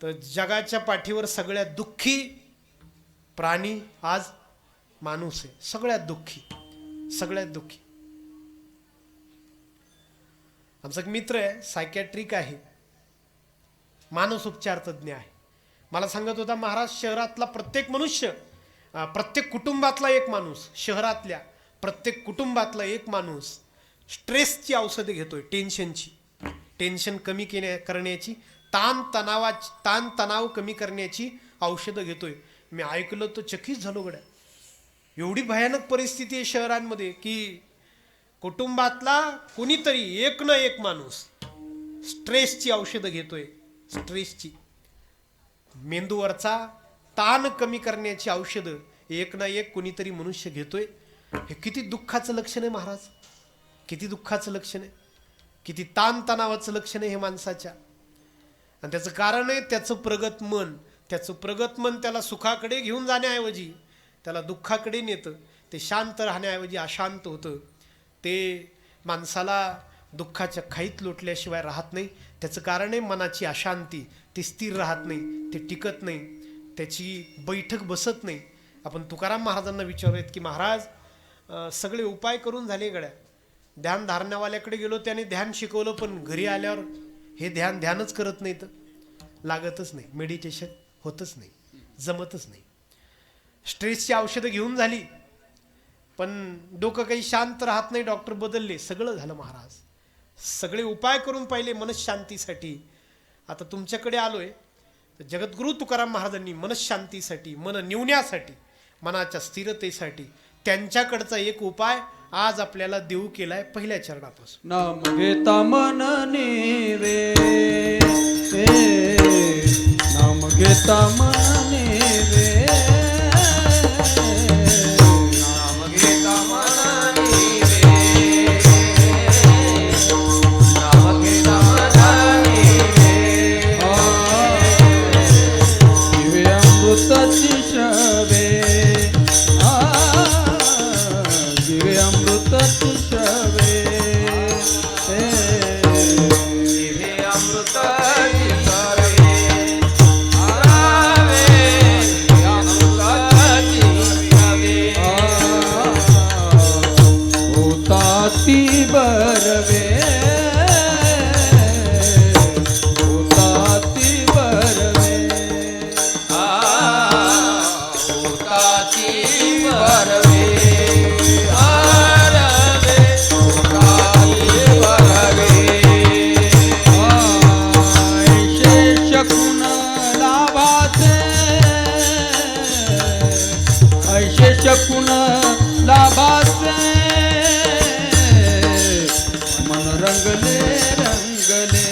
तर जगाच्या पाठीवर सगळ्यात दुःखी प्राणी आज माणूस आहे. सगळ्यात दुःखी. आमचा एक मित्र आहे, सायकॅट्रिक आहे, मानसोपचार तज्ज्ञ आहे. मला सांगत होता महाराज शहरातला प्रत्येक मनुष्य, प्रत्येक कुटुंबातला एक माणूस, शहरातल्या प्रत्येक कुटुंबातला एक माणूस स्ट्रेसची औषधं घेतोय, टेन्शन कमी करण्याची, ताण-तणाव कमी करण्याची औषधं घेतोय. मी ऐकलं तर चकित झालो गड्या. एवढी भयानक परिस्थिती आहे शहरांमध्ये की कुटुंबातला कोणीतरी एक ना एक माणूस स्ट्रेसची औषधं घेतोय. स्ट्रेसची, मेंदूवरचा ताण कमी करण्याची औषधं एक ना एक कोणीतरी मनुष्य घेतोय. हे किती दुःखाचं लक्षण आहे महाराज, किती दुःखाचं लक्षण आहे, किती ताणतणावाचं लक्षण आहे हे माणसाच्या. आणि त्याचं कारण आहे त्याचं प्रगत मन. त्याला सुखाकडे घेऊन जाण्याऐवजी त्याला दुःखाकडे नेतं. ते शांत राहण्याऐवजी अशांत होतं. ते माणसाला दुःखाच्या खाईत लोटल्याशिवाय राहत नाही. त्याचं कारण आहे मनाची अशांती. ती स्थिर राहत नाही, ते टिकत नाही, त्याची बैठक बसत नाही. आपण तुकाराम महाराजांना विचारूयात की महाराज सगळे उपाय करून झाले गड्या, ध्यान धारण्यावाल्याकडे गेलो, त्याने ध्यान शिकवलं, पण घरी आल्यावर हे ध्यानच करत नाही, तर लागतच नाही, मेडिटेशन होतच नाही, जमतच नाही. स्ट्रेसची औषधं घेऊन झाली पण डोकं काही शांत राहत नाही, डॉक्टर बदलले, सगळं झालं महाराज. सगळे उपाय करून पाहिले मनशांतीसाठी. आता तुमच्याकडे आलोय तर जगद्गुरु तुकाराम महाराजांनी मनशांतीसाठी, मन निवण्यासाठी, मनाच्या स्थिरतेसाठी त्यांच्याकडचा एक उपाय आज आपल्याला देऊ केलाय पहिल्या चरणापासून. नाम घेता मन नेवे, नाम घेता मन नेवे, नाम घेता मन नीवे, नाम घेता मन नीवे, दिवे अमृताची शवे, दिवे अमृताची शवे, दिवे अमृताची शकून लाभाचे ऐसे शकून लाभाचे मन रंगले रंगले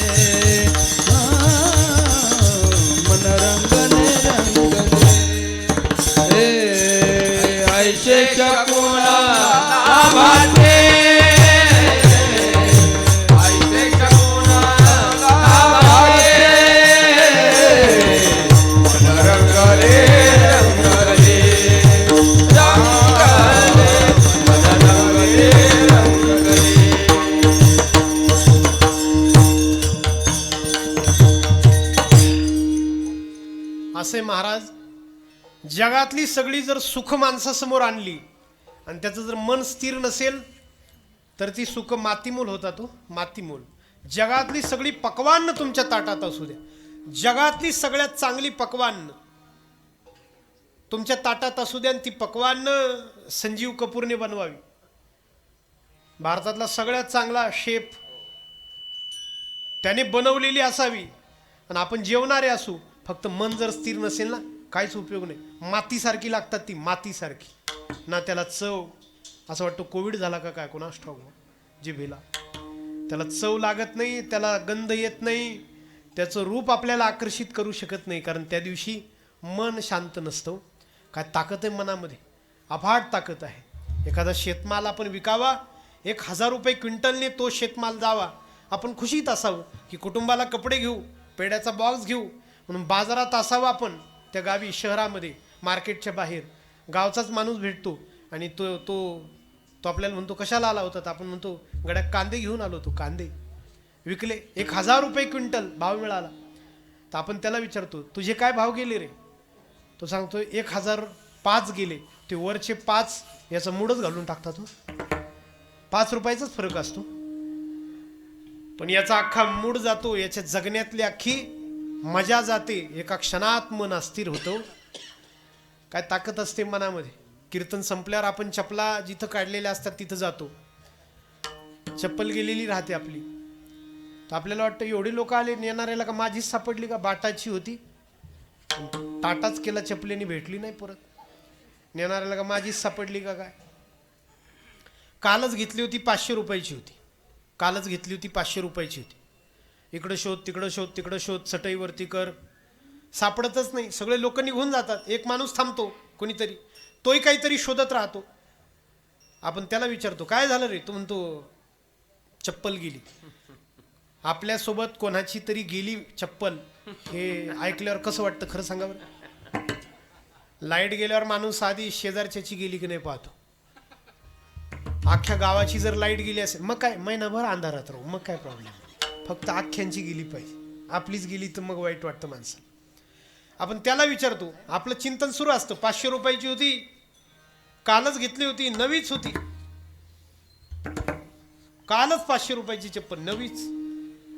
मन रंगले रंगले ऐसे शकून लाभाचे असे महाराज जगातली सगळी जर सुख माणसासमोर आणली आणि त्याचं जर मन स्थिर नसेल तर ती सुख मातीमोल होता तो मातीमोल. जगातली सगळी पक्वान्न तुमच्या ताटात असू द्या, जगातली सगळ्यात चांगली पक्वान्न तुमच्या ताटात असू द्या आणि ती पक्वान्न संजीव कपूरने बनवावी. भारतातला सगळ्यात चांगला शेफ त्याने बनवलेली असावी आणि आपण जेवणारे असू. फक्त मन जर स्थिर नसेल ना काहीच उपयोग नाही. मातीसारखी लागतात ती, मातीसारखी ना. त्याला चव असं वाटतं कोविड झाला का काय कोणास ठाऊक जिभेला. त्याला चव लागत नाही, त्याला गंध येत नाही, त्याचं रूप आपल्याला आकर्षित करू शकत नाही. कारण त्या दिवशी मन शांत नसतं. काय ताकद आहे मनामध्ये, अफाट ताकद आहे. एखादा शेतमाल आपण विकावा, 1000 रुपये क्विंटलने तो शेतमाल जावा. आपण खुशीत असावं की कुटुंबाला कपडे घेऊ, पेड्याचा बॉक्स घेऊ म्हणून बाजारात असावं. आपण त्या गावी शहरामध्ये मार्केटच्या बाहेर गावचाच माणूस भेटतो आणि तो तो तो आपल्याला म्हणतो कशाला आला होता. तर आपण म्हणतो गड्या कांदे घेऊन आलो. तो कांदे विकले 1000 रुपये क्विंटल भाव मिळाला. तर आपण त्याला विचारतो तुझे काय भाव गेले रे. तो सांगतो 1005 गेले. ते वरचे 5 याचा मूडच घालून टाकतात. तो 5 रुपयाचाच फरक असतो पण याचा अख्खा मूड जातो. याच्या जगण्यातली अख्खी मजा जाते. एका क्षणात मन अस्थिर होतं. काय ताकद असते मनामध्ये. कीर्तन संपल्यावर आपण चपला जिथं काढलेल्या असतात तिथं जातो. चप्पल गेलेली राहते आपली. तर आपल्याला वाटतं एवढे लोक आले नेणाऱ्याला का माझीच सापडली का. बाटाची होती, टाटाच केला, चपलेनी भेटली नाही परत. नेणाऱ्याला का माझीच सापडली का काय. कालच घेतली होती 500 रुपयाची होती. कालच घेतली होती 500 रुपयाची होती. इकडं शोध तिकडं शोध तिकडं शोध, चटईवरती कर, सापडतच नाही. सगळे लोक निघून जातात. एक माणूस थांबतो कोणीतरी, तोही काहीतरी शोधत राहतो. आपण त्याला विचारतो काय झालं रे. तो म्हणतो चप्पल गेली. आपल्यासोबत कोणाची तरी गेली चप्पल हे ऐकल्यावर कसं वाटतं खरं सांगा बरं. लाईट गेल्यावर माणूस आधी शेजारच्याची गेली की नाही पाहतो. अख्ख्या गावाची जर लाईट गेली असेल मग काय महिनाभर अंधारात राहू, मग काय प्रॉब्लेम. फक्त अख्ख्यांची गेली पाहिजे, आपलीच गेली तर मग वाईट वाटतं माणसाला. आपण त्याला विचारतो. आपलं चिंतन सुरू असतं. 500 रुपयाची होती, कालच घेतली होती, नवीच होती. कालच 500 रुपयाची चप्पल नवीच.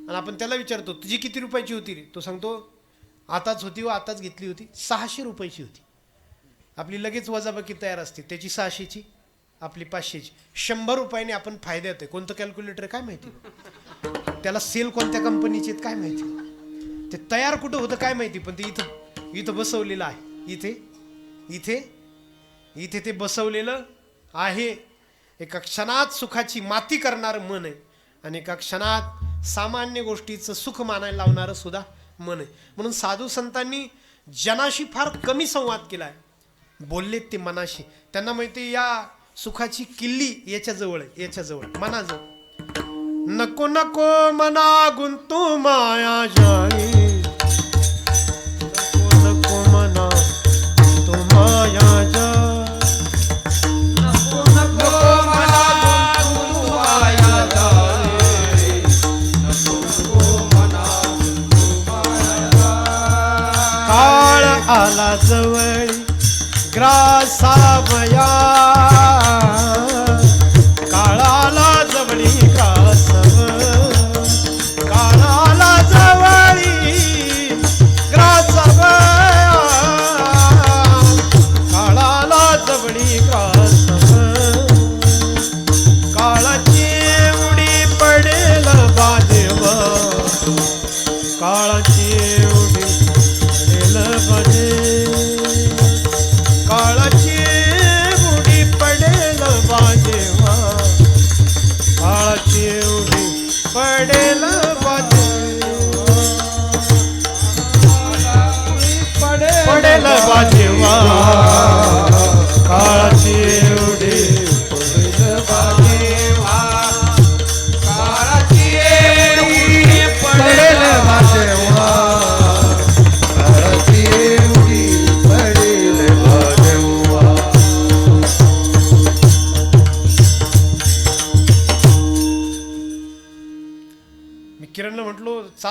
आणि आपण त्याला विचारतो तुझी किती रुपयाची होती रे. तो सांगतो आताच होती व आताच घेतली होती, 600 रुपयाची होती. आपली लगेच वजाबाकी तयार असते. त्याची 600ची, आपली 500ची. 100 रुपयाने आपण फायद्यात आहे. कोणतं कॅल्क्युलेटर काय माहिती, त्याला सेल कोणत्या कंपनीचे काय माहिती, ते तयार कुठं होतं काय माहिती. पण ते इथं बसवलेलं आहे. इथे ते बसवलेलं आहे. एका क्षणात सुखाची माती करणारं मन आहे आणि एका क्षणात सामान्य गोष्टीचं सुख मानायला लावणारं सुद्धा मन आहे. म्हणून साधू संतांनी जनाशी फार कमी संवाद केलाय. बोललेत ते मनाशी. त्यांना माहिती या सुखाची किल्ली याच्याजवळ आहे, याच्याजवळ मनाजवळ. नको नको मना गुंतू माया जाळी, नको नको मना गुंतू माया जाळी, नको नको मना गुंतू माया जाळी, नको नको मना गुंतू माया जाळी. काळ आला जवळी ग्रासावया, काळाला जवळी ग्रासव, काळाला जवळी ग्रासवया, काळाला जवळी ग्रासव. काळाची उडी पडेल बादेव, काळाची उडी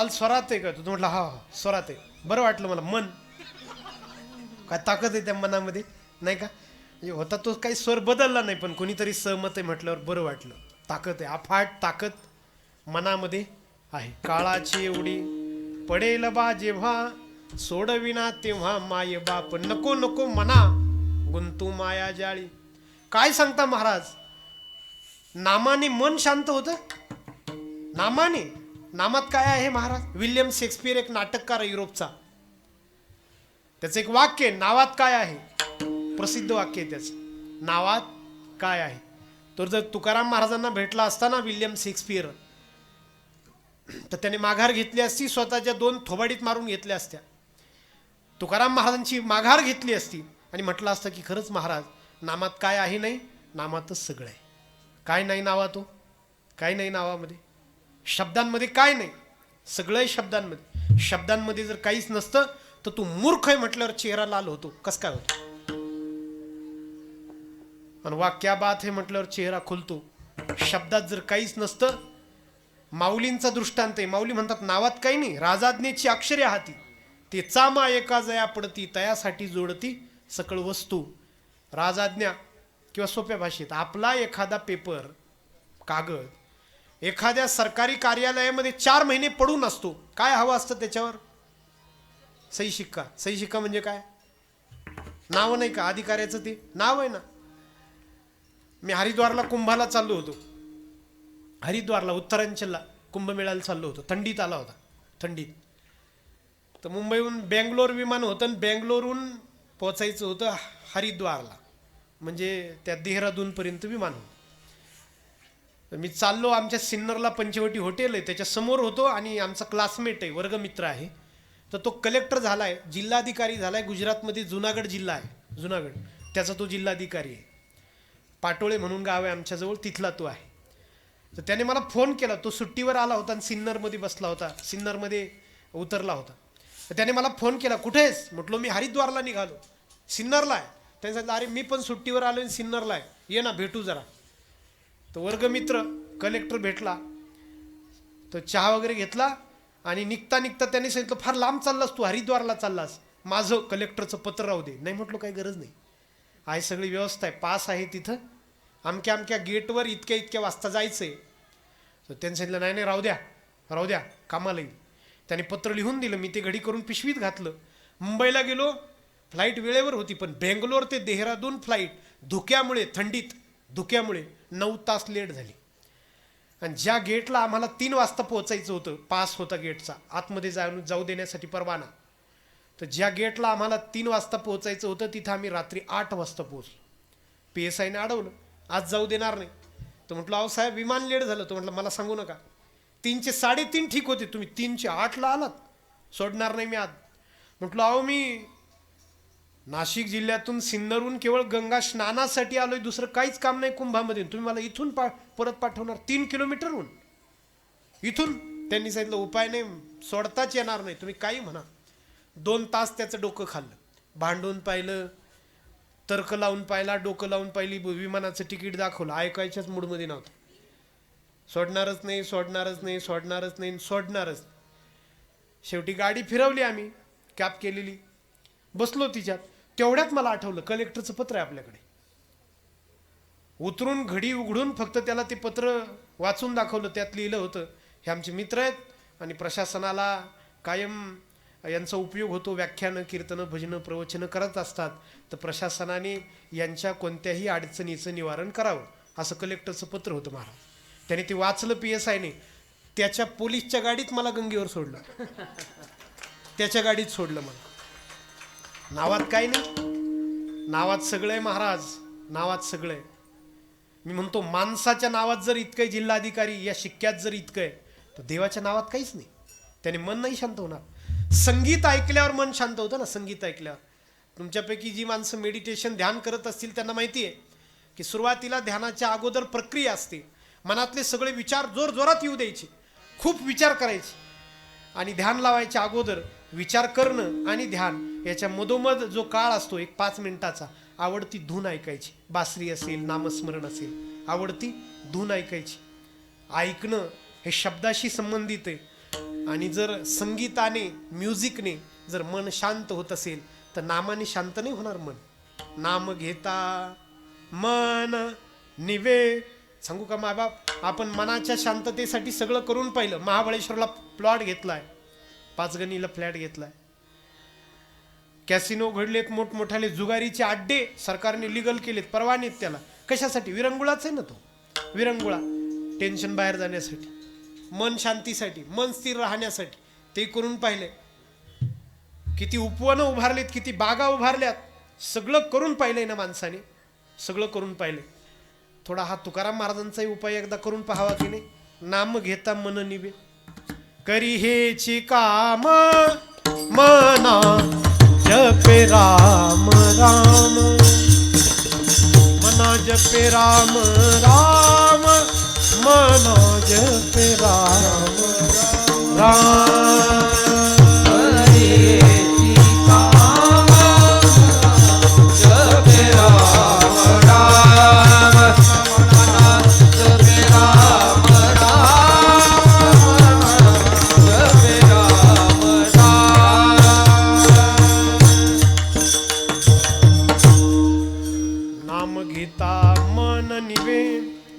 बाल स्वरात आहे का तू म्हटलं हा हा स्वरात आहे बरं वाटलं मला मन काय ताकद आहे त्या मनामध्ये नाही का म्हणजे होता तो काही स्वर बदलला नाही पण कोणीतरी सहमत आहे म्हटल्यावर बरं वाटलं ताकद आहे अफाट ताकद मनामध्ये आहे काळाची एवढी पडेल बा जेव्हा सोडविना तेव्हा माय बाप नको नको मना गुंतू माया जाळी काय सांगता महाराज नामाने मन शांत होतं नामाने नामात काय आहे महाराज विल्यम शेक्सपियर एक नाटककार आहे युरोपचा त्याचं एक वाक्य आहे नावात काय आहे प्रसिद्ध वाक्य आहे त्याचं नावात काय आहे तर जर तुकाराम महाराजांना भेटला असताना विल्यम शेक्सपियर तर त्याने माघार घेतली असती स्वतःच्या 2 थोबाडीत मारून घेतल्या असत्या तुकाराम महाराजांची माघार घेतली असती आणि म्हटलं असतं की खरंच महाराज नामात काय आहे नाही नामातच सगळं आहे काय नाही नावात काय नाही नावामध्ये शब्दांमध्ये काय नाही सगळं आहे शब्दांमध्ये शब्दांमध्ये जर काहीच नसतं तर तू मूर्ख आहे म्हटल्यावर चेहरा लाल होतो कस काय होतो आणि वाक्या बात आहे म्हटल्यावर चेहरा खुलतो शब्दात जर काहीच नसतं माऊलींचा दृष्टांत आहे माऊली म्हणतात नावात काही नाही राजाज्ञेची अक्षरे हाती ते चामा एका जया पडती तयासाठी जोडती सकळ वस्तू राजाज्ञा किंवा सोप्या भाषेत आपला एखादा पेपर कागद एखाद्या सरकारी कार्यालयामध्ये 4 महिने पडून असतो काय हवं असतं त्याच्यावर सही शिक्का सही शिक्का म्हणजे काय नाव नाही का अधिकाऱ्याचं ते नाव आहे ना मी हरिद्वारला कुंभाला चाललो होतो हरिद्वारला उत्तरांचलला कुंभमेळ्याला चाललो होतो थंडीत आला होता थंडीत तर मुंबईहून बेंगलोर विमान होतं आणि बेंगलोरहून पोचायचं होतं हरिद्वारला म्हणजे त्या देहरादूनपर्यंत विमान होतं तर मी चाललो आमच्या सिन्नरला पंचवटी हॉटेल आहे त्याच्या समोर होतो आणि आमचा क्लासमेट आहे वर्गमित्र आहे तर तो कलेक्टर झाला आहे जिल्हाधिकारी झाला आहे गुजरातमध्ये जुनागड जिल्हा आहे जुनागड त्याचा तो जिल्हाधिकारी आहे पाटोळे म्हणून गाव आहे आमच्याजवळ तिथला तो आहे तर त्याने मला फोन केला तो सुट्टीवर आला होता आणि सिन्नरमध्ये बसला होता सिन्नरमध्ये उतरला होता तर त्याने मला फोन केला कुठे आहेस म्हटलो मी हरिद्वारला निघालो सिन्नरला आहे त्याने सांगितलं अरे मी पण सुट्टीवर आलो आणि सिन्नरला आहे ये ना भेटू जरा तर वर्गमित्र कलेक्टर भेटला तो चहा वगैरे घेतला आणि निघता निघता त्याने सांगितलं फार लांब चाललास तू हरिद्वारला चाललास माझं कलेक्टरचं पत्र राहू दे नाही म्हटलं काही गरज नाही आहे सगळी व्यवस्था आहे पास आहे तिथं अमक्या अमक्या गेटवर इतक्या वाजता जायचं आहे तर त्यांनी सांगितलं नाही नाही राहू द्या कामाला येईल त्याने पत्र लिहून दिलं मी ते घडी करून पिशवीत घातलं मुंबईला गेलो फ्लाईट वेळेवर होती पण बेंगलोर ते देहरादून फ्लाईट धुक्यामुळे थंडीत धुक्यामुळे 9 तास लेट झाली आणि ज्या गेटला आम्हाला 3 वाजता पोहोचायचं होतं पास होता गेटचा आतमध्ये जाऊ देण्यासाठी परवाना तर ज्या गेटला आम्हाला 3 वाजता पोहोचायचं होतं तिथं आम्ही रात्री 8 वाजता पोहोचलो PSIने अडवलं आज जाऊ देणार नाही तर म्हटलं अहो साहेब विमान लेट झालं तर म्हटलं मला सांगू नका 3चे 3:30 ठीक होते तुम्ही 3चे 8ला आलात सोडणार नाही मी आज म्हटलं अहो मी नाशिक जिल्ह्यातून सिन्नरहून केवळ गंगा स्नानासाठी आलोय दुसरं काहीच काम नाही कुंभामध्ये तुम्ही मला इथून परत पाठवणार 3 किलोमीटरहून इथून त्यांनी सांगितलं उपाय नाही सोडताच येणार नाही तुम्ही काही म्हणा 2 तास त्याचं डोकं खाल्लं भांडून पाहिलं तर्क लावून पाहिला डोकं लावून पाहिली विमानाचं तिकीट दाखवलं ऐकायच्याच मूडमध्ये नव्हतं सोडणारच शेवटी गाडी फिरवली आम्ही कॅब केलेली बसलो तिच्यात तेवढ्यात मला आठवलं कलेक्टरचं पत्र आहे आपल्याकडे उतरून घडी उघडून फक्त त्याला ते पत्र वाचून दाखवलं त्यात लिहिलं होतं हे आमचे मित्र आहेत आणि प्रशासनाला कायम यांचा उपयोग होतो व्याख्यानं कीर्तनं भजनं प्रवचनं करत असतात तर प्रशासनाने यांच्या कोणत्याही अडचणीचं निवारण करावं असं कलेक्टरचं पत्र होतं महाराज त्याने ते वाचलं PSIने त्याच्या पोलीसच्या गाडीत मला गंगेवर सोडलं त्याच्या गाडीत सोडलं मला नावात काय नाही नावात सगळं आहे महाराज नावात सगळं आहे मी म्हणतो माणसाच्या नावात जर इतकं आहे जिल्हाधिकारी या शिक्क्यात जर इतकं आहे तर देवाच्या नावात काहीच नाही त्याने मन नाही शांत होणार संगीत ऐकल्यावर मन शांत होतं ना संगीत ऐकल्यावर तुमच्यापैकी जी माणसं मेडिटेशन ध्यान करत असतील त्यांना माहिती आहे की सुरुवातीला ध्यानाच्या अगोदर प्रक्रिया असते मनातले सगळे विचार जोरात येऊ द्यायचे खूप विचार करायचे आणि ध्यान लावायच्या अगोदर विचार करणं आणि ध्यान याच्या मधोमध जो काळ असतो एक 5 मिनिटाचा आवडती धून ऐकायची बासरी असेल नामस्मरण असेल आवडती धून ऐकायची ऐकणं हे शब्दाशी संबंधित आहे आणि जर संगीताने म्युझिकने जर मन शांत होत असेल तर नामाने शांत नाही होणार मन. नाम घेता मन निवे. सांगू का मायबाप, आपण मनाच्या शांततेसाठी सगळं करून पाहिलं. महाबळेश्वरला प्लॉट घेतलाय, 5 गणीला फ्लॅट घेतलाय, कॅसिनो घडलेत, मोठमोठाले जुगारीचे अड्डे सरकारने लिगल केलेत, परवानेत त्याला. कशासाठी? विरंगुळाच आहे ना तो. विरंगुळा टेन्शन बाहेर जाण्यासाठी, मन शांतीसाठी, मन स्थिर राहण्यासाठी ते करून पाहिले. किती उपवनं उभारलेत, किती बागा उभारल्यात, सगळं करून पाहिलंय ना माणसाने, सगळं करून पाहिलंय. थोडा हा तुकाराम महाराजांचाही उपाय एकदा करून पाहावा की नाही. नाम घेता मन निवे, करी हेची काम मना जपे राम राम, मना जपे राम राम, मना जपे राम राम.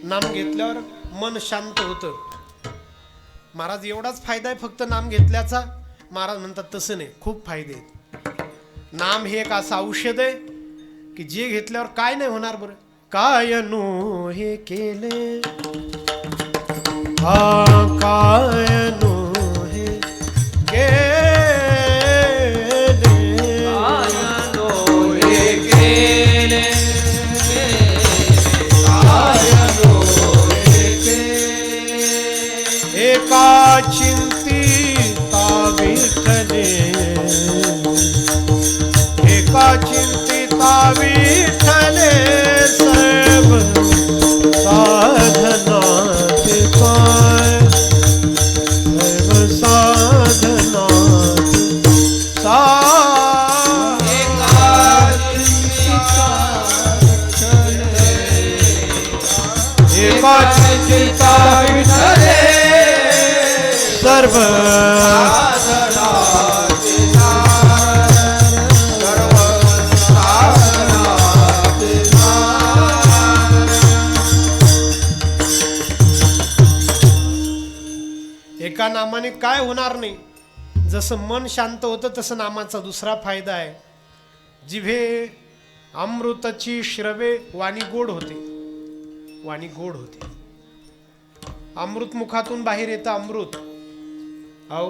नाम घेतल्यावर मन शांत होतं. महाराज एवढाच फायदा आहे फक्त नाम घेतल्याचा? महाराज म्हणतात तसं नाही, खूप फायदे आहेत. नाम हे एक असं औषध आहे की जे घेतल्यावर काय नाही होणार. बरं, काय नो हे केले, हा काय नो हे केले, एका चिंतिता विठ्ठले, एका चिंतिता विठ्ठले, सर्व साधनाचे काय, सर्व साधनाचे एका चिंतिता विठ्ठले, सर्व एका नामाने काय होणार नाही. जसं मन शांत होतं तसं नामाचा दुसरा फायदा आहे. जिभे अमृताची श्रवे, वाणी गोड होते, वाणी गोड होते. अमृत मुखातून बाहेर येतं अमृत. आओ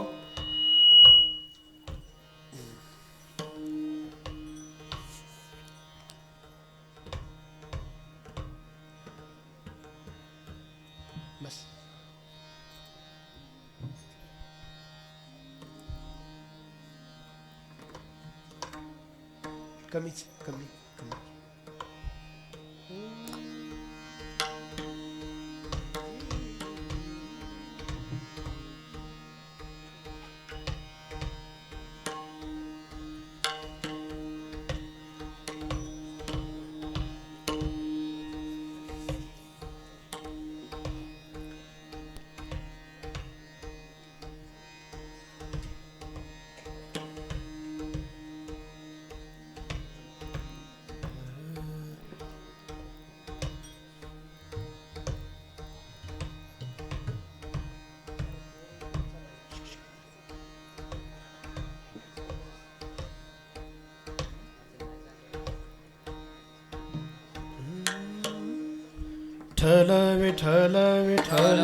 बस. कमीच कमी कमी. विठ्ठल विठ्ठल विठ्ठल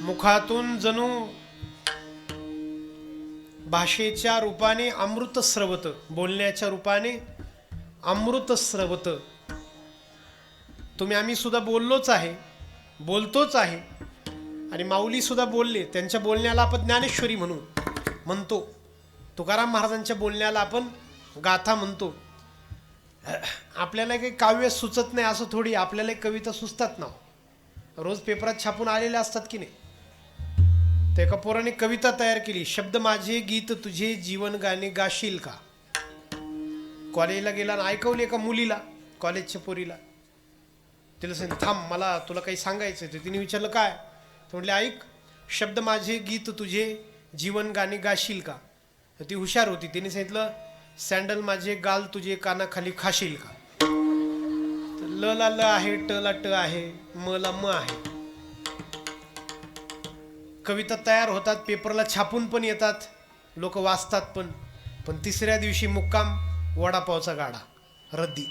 मुखातून जणू भाषेच्या रूपाने अमृत स्रवत, बोलण्याच्या रूपाने अमृत स्रवत. तुम्ही आम्ही सुद्धा बोललोच आहे, बोलतोच आहे, आणि माऊली सुद्धा बोलले. त्यांच्या बोलण्याला आपण ज्ञानेश्वरी म्हणतो. तुकाराम महाराजांच्या बोलण्याला आपण गाथा म्हणतो. आपल्याला काही काव्य सुचत नाही असं थोडी, आपल्याला कविता सुचतात ना, रोज पेपरात छापून आलेल्या असतात की नाही. तर एका पोराने कविता तयार केली, शब्द माझे गीत तुझे जीवन गाणे गाशील का. कॉलेजला गेला आणि ऐकवली एका मुलीला, कॉलेजच्या पोरीला. तिला सांगितलं थांब मला तुला काही सांगायचं आहे. तिने विचारलं काय. तर म्हटले ऐक, शब्द माझे गीत तुझे जीवन गाणे गाशील का. तर ती हुशार होती. तिने सांगितलं सँडल माझे गाल तुझे कानाखाली खाशील का. तर ल ला ल आहे, ट ला ट आहे, म ला म आहे. कविता तयार होतात, पेपरला छापून पण येतात, लोक वाचतात पण. पण तिसऱ्या दिवशी मुक्काम वडापावचा गाडा, रद्दी.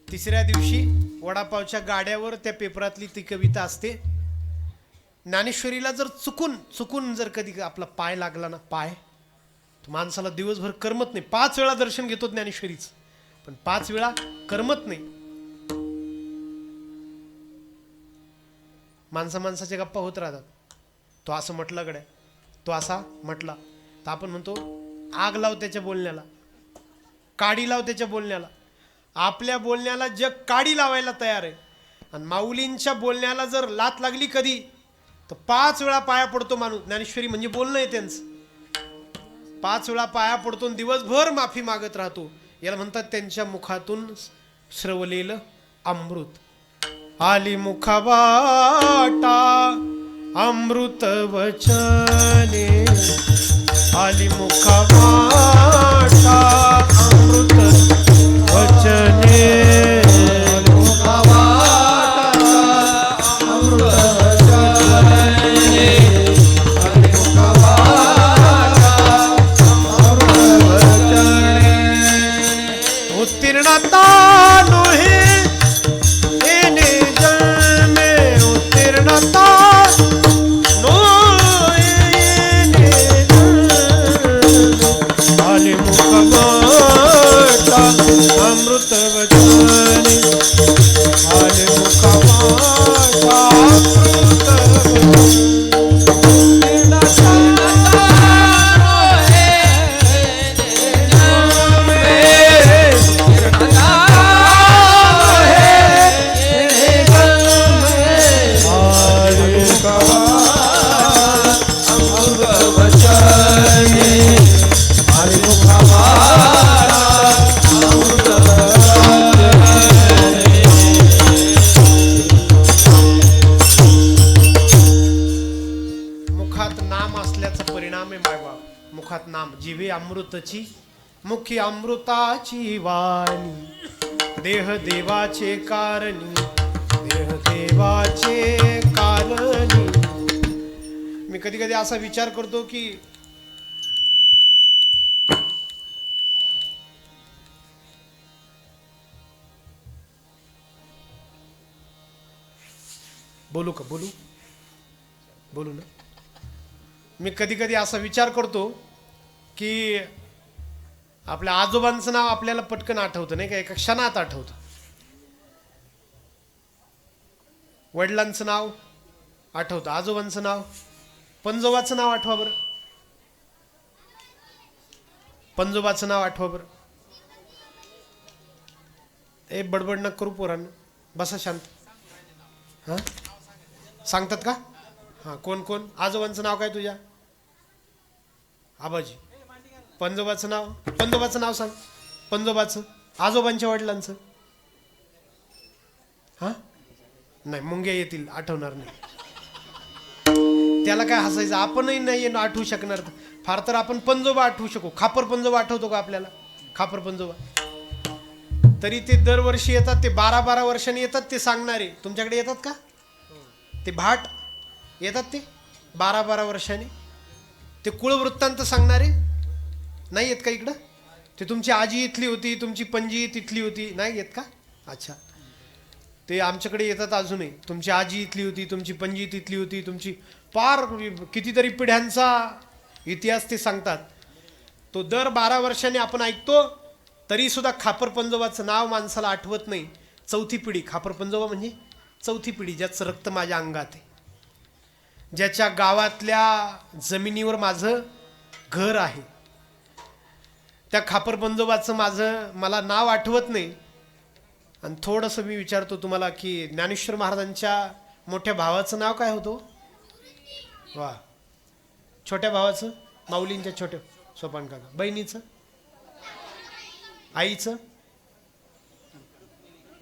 तिसऱ्या दिवशी वडापावच्या गाड्यावर त्या पेपरातली ती कविता असते. ज्ञानेश्वरीला जर चुकून जर कधी आपला पाय लागला ना, पाय, तर माणसाला दिवसभर करमत नाही. 5 वेळा दर्शन घेतो ज्ञानेश्वरीच, पण 5 वेळा करमत नाही. माणसाच्या गप्पा होत राहतात. तो असं म्हटलं गड्या, तो असा म्हटला. तर आपण म्हणतो आग लाव त्याच्या बोलण्याला, काडी लाव त्याच्या बोलण्याला. आपल्या बोलण्याला जग काडी लावायला तयार आहे. आणि माऊलींच्या बोलण्याला जर लात लागली कधी, तर 5 वेळा पाया पडतो माणूस. ज्ञानेश्वरी म्हणजे बोलणं आहे त्यांचं. 5 वेळा पाया पडतो, दिवसभर माफी मागत राहतो. याला म्हणतात त्यांच्या मुखातून श्रवलेलं अमृत. आली मुखावाटा अमृत वचने, आली मुखावाटा अमृत वचने, उत्तीर्णता नोहे येणे जन्मे, उत्तीर्णता नोहे येणे जन्मे, आले मुखवाटा अमृत वचने, आले मुखवाटा अमृत वचने. मुखात नाम, जिवे अमृतची, मुखी अमृताची वाणी, देह देवाचे कारणी, देह देवाचे कारणी. मी कधी कधी असा विचार करतो की बोलू का, बोलू ना. मी कधी कधी असा विचार करतो की आपल्या आजोबांचं नाव आपल्याला पटकन आठवतं नाही का, एका क्षणात आठवतं. वडिलांचं नाव आठवतं, आजोबांचं नाव, पंजोबाचं नाव आठवा बरं, पंजोबाचं नाव आठवा बरं. ए बडबड न करू पोरांना, बसा शांत. हां सांगतात का? हां कोण कोण? आजोबांचं नाव काय तुझ्या? आबाजी. पंजोबाचं नाव सांग. पंजोबाचं, आजोबांच्या वडिलांचं. हां नाही, मुंग्या येतील, आठवणार नाही. त्याला काय हसायचं, आपणही नाही आठवू शकणार. फार तर आपण पंजोबा आठवू शकू. खापर पंजोबा आठवतो का आपल्याला? खापर पंजोबा. तरी ते दरवर्षी येतात, ते 12-12 वर्षांनी येतात ते सांगणारे. तुमच्याकडे येतात का ते भाट? येतात ते 12-12 वर्षांनी. ते कुळवृत्तांत सांगणारे नाही येत का इकडं? ते तुमची आजी इथली होती, तुमची पणजी तिथली होती, नाही येत का? अच्छा, ते आमच्याकडे येतात अजूनही. तुमची आजी इथली होती, तुमची पणजी तिथली होती, तुमची पार कितीतरी पिढ्यांचा इतिहास ते सांगतात. तो दर 12 वर्षांनी आपण ऐकतो. तरी सुद्धा खापर पंजोबाचं नाव माणसाला आठवत नाही. 4थी पिढी. खापर पंजोबा म्हणजे 4थी पिढी, ज्याचं रक्त माझ्या अंगात आहे, ज्याच्या गावातल्या जमिनीवर माझं घर आहे. त्या खापर पंजोबाचं मला नाव आठवत नाही. आणि थोडंसं मी विचारतो तुम्हाला की ज्ञानेश्वर महाराजांच्या मोठ्या भावाचं नाव काय होतं? वा. छोट्या भावाचं, माऊलींच्या छोट्या सोपान काका. बहिणीचं, आईचं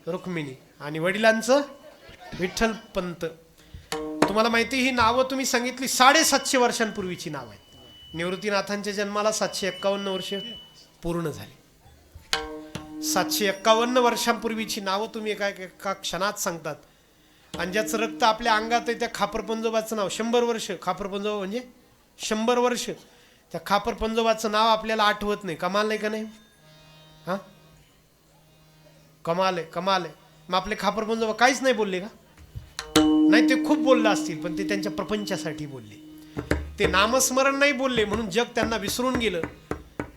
रुक्मिणी आणि वडिलांचं विठ्ठल पंत. तुम्हाला माहिती ही नावं तुम्ही सांगितली 750 वर्षांपूर्वीची नाव आहेत. निवृत्तीनाथांच्या जन्माला 751 वर्ष पूर्ण झाली. 751 वर्षांपूर्वीची नावं तुम्ही एका क्षणात सांगतात. आणि ज्याचं रक्त आपल्या अंगात आहे त्या खापरपंजोबाचं नाव 100 वर्ष. खापरपंजोबा म्हणजे 100 वर्ष. त्या खापरपंजोबाचं नाव आपल्याला आठवत नाही. कमाल आहे का नाही? हां, कमाल आहे, कमाल आहे. मग आपले खापरपंजोबा काहीच नाही बोलले का? नाही, ते खूप बोलले असतील, पण ते त्यांच्या प्रपंचासाठी बोलले. ते नामस्मरण नाही बोलले म्हणून जग त्यांना विसरून गेलं.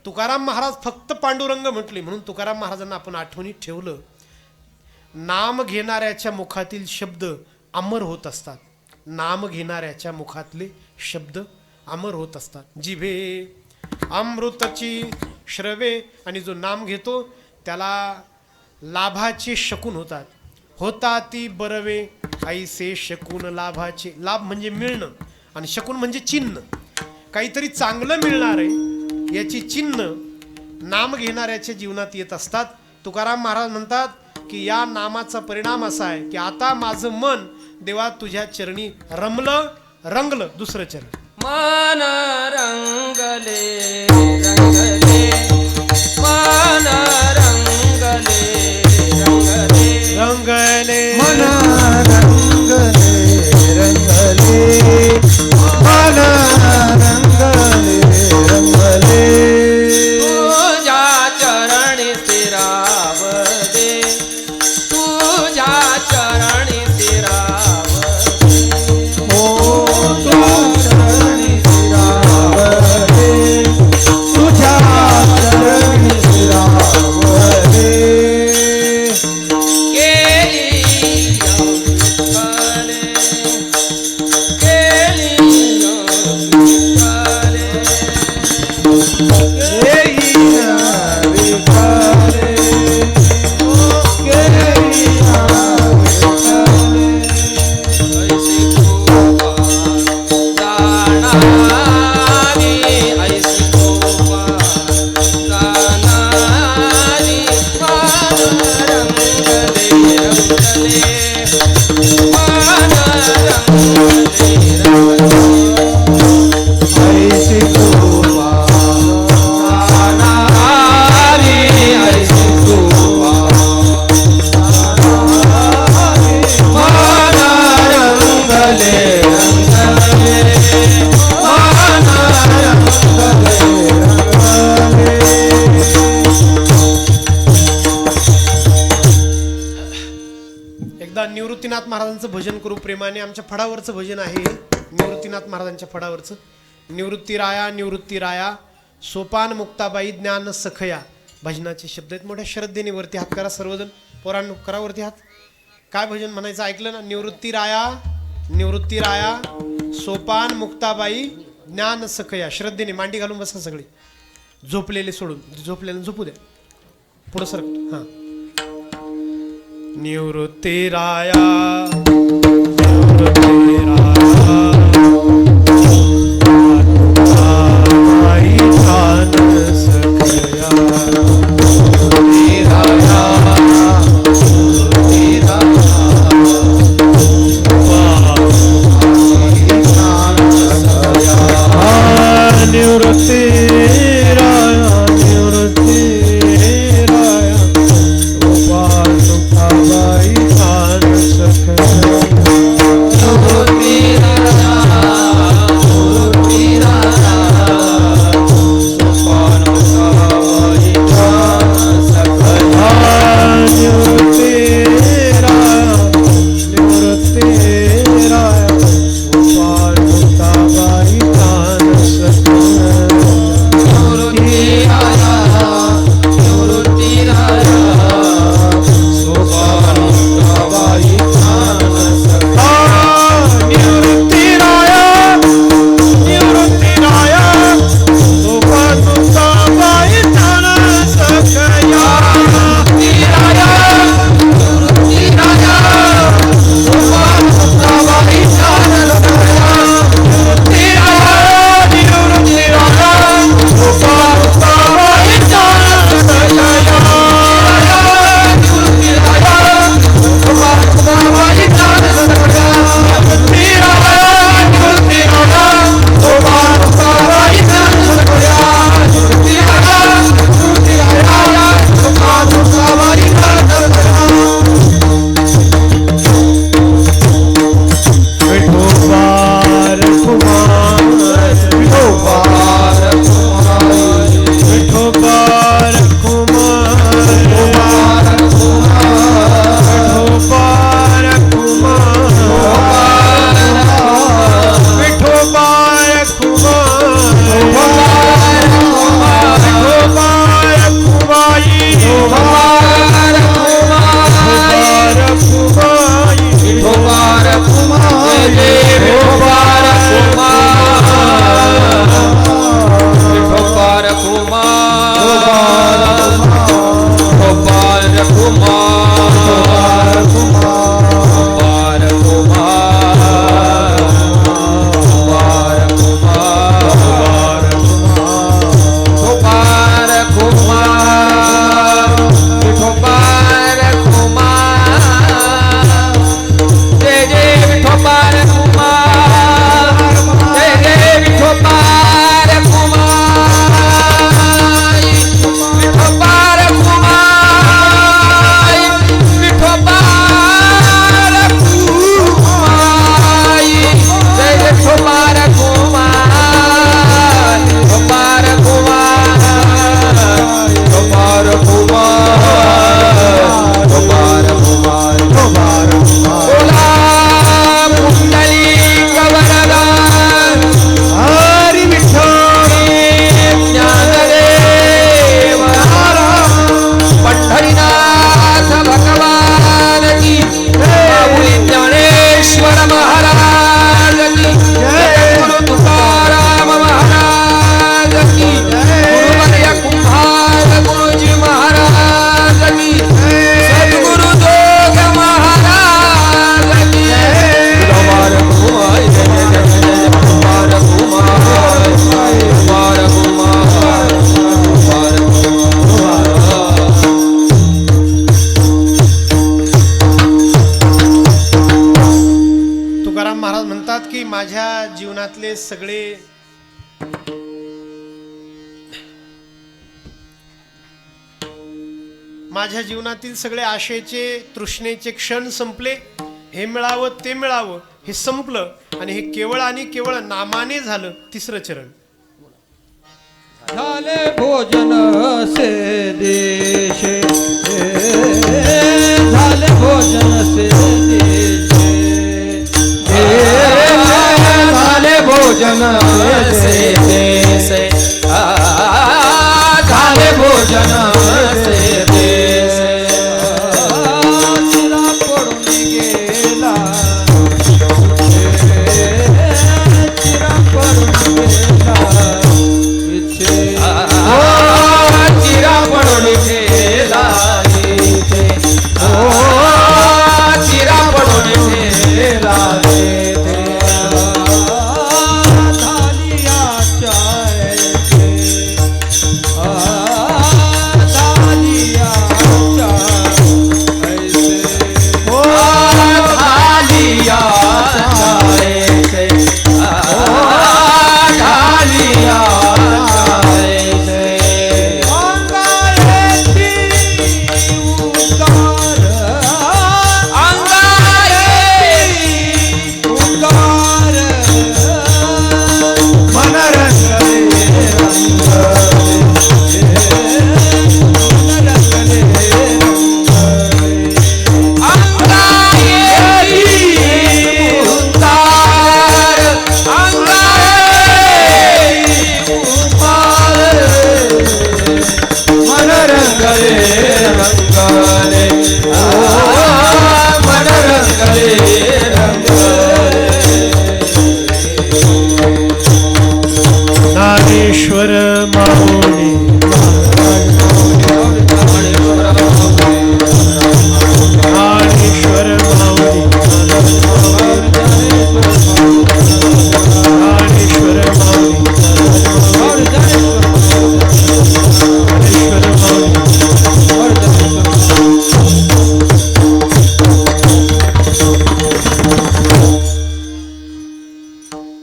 तुकाराम महाराज फक्त पांडुरंग म्हटले म्हणून तुकाराम महाराजांना आपण आठवणीत ठेवलं. नाम घेणाऱ्याच्या मुखातील शब्द अमर होत असतात. नाम घेणाऱ्याच्या मुखातले शब्द अमर होत असतात. जिभे अमृतची श्रवे, आणि जो नाम घेतो त्याला लाभाचे शकून होतात. होता ती बरवे ऐसे शकून लाभाचे. लाभ म्हणजे मिळणं आणि शकून म्हणजे चिन्ह. काहीतरी चांगलं मिळणार आहे याची चिन्ह नाम घेणाऱ्याच्या जीवनात येत असतात. तुकाराम महाराज म्हणतात की या नामाचा परिणाम असा आहे की आता माझं मन देवा तुझ्या चरणी रमलं, रंगलं. दुसरं चरण मन रंगले रंगले, मन रंगले रंगले, रंगले मन रंगले रंगले, मन रंगले रंगले. तुझ्या चरणी स्थिरावते, तुझ्या चरणी स्थिरावते. ओ तुझ्या चरणी स्थिरावते, तुझ्या चरणी स्थिरावते. निवृत्तीनाथ महाराजांचं भजन करू प्रेमाने. आमच्या फडावरचं भजन आहे निवृत्तीनाथ महाराजांच्या फडावरचं. निवृत्ती राया निवृत्ती राया, सोपान मुक्ताबाई ज्ञान सखया. भजनाचे शब्द आहेत. मोठ्या श्रद्धेने वरती हात करा सर्वजण. पोरांनो करा वरती हात. काय भजन म्हणायचं ऐकलं ना? निवृत्ती राया निवृत्ती राया, सोपान मुक्ताबाई ज्ञान सखया. श्रद्धेने मांडी घालून बसा सगळे. झोपलेले सोडून, झोपलेले झोपू द्या. पुढं सर. हां. निवृत्ती राया निवृत्ती राया, मुक्ताबाई ज्ञान सखया. निवृत्ती राया निवृत्ती राया, निवृत्ती राया निवृत्ती राया, गोपाल मुक्ताबाई ज्ञान सखया. जीवनातले सगळे माझ्या जीवनातील सगळे आशेचे तृष्णेचे क्षण संपले. हे मिळावं ते मिळावं हे संपलं आणि हे केवळ आणि केवळ नामाने झालं. तिसरं चरण. झाले भोजन से देशे, झाले भोजन से देशे, झाले भोजन से देशे, झाले भोजन से देशे. चिरा पडून गेला, चिरा पडून गेला, चिरा पडून गेला, चिरा पडून गेला. ज्ञानेश्वर माऊली ज्ञानेश्वर माऊली ज्ञानेश्वर माऊली ज्ञानेश्वर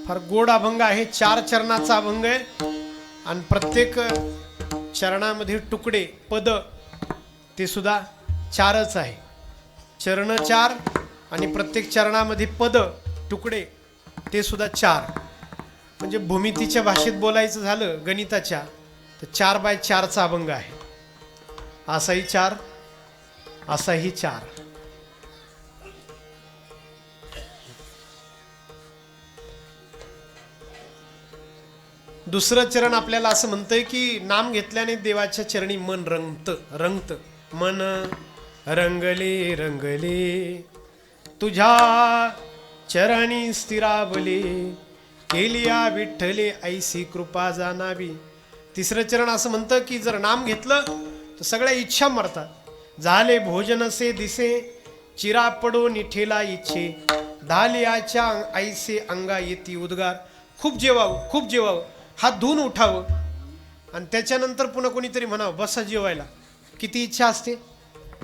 फार गोड अभंग आहे. 4 चरणाचा अभंग आहे आणि प्रत्येक चरणामध्ये तुकडे पद ते सुद्धा 4च आहे. चरण 4 आणि प्रत्येक चरणामध्ये पद तुकडे ते सुद्धा 4. म्हणजे भूमितीच्या भाषेत बोलायचं झालं गणिताच्या तर 4x4चा अभंग आहे. असाही 4 असाही 4. दुसरं चरण आपल्याला असं म्हणतंय की नाम घेतल्याने देवाच्या चरणी मन रंगत मन रंगले रंगले तुझ्या चरणी स्थिरावले केलिया विठ्ठले ऐसी कृपा जाणावी तिसरं चरण असं म्हणतं की जर नाम घेतलं तर सगळ्या इच्छा मरतात. झाले भोजनसे दिसे चिरा पडो निठेला इच्छे धालियाच्या आईसे अंगा येती उद्गार. खूप जेवावं खूप जेवावं, हात धुवून उठावं आणि त्याच्यानंतर पुन्हा कोणीतरी म्हणावं बसा जेवायला. किती इच्छा असते,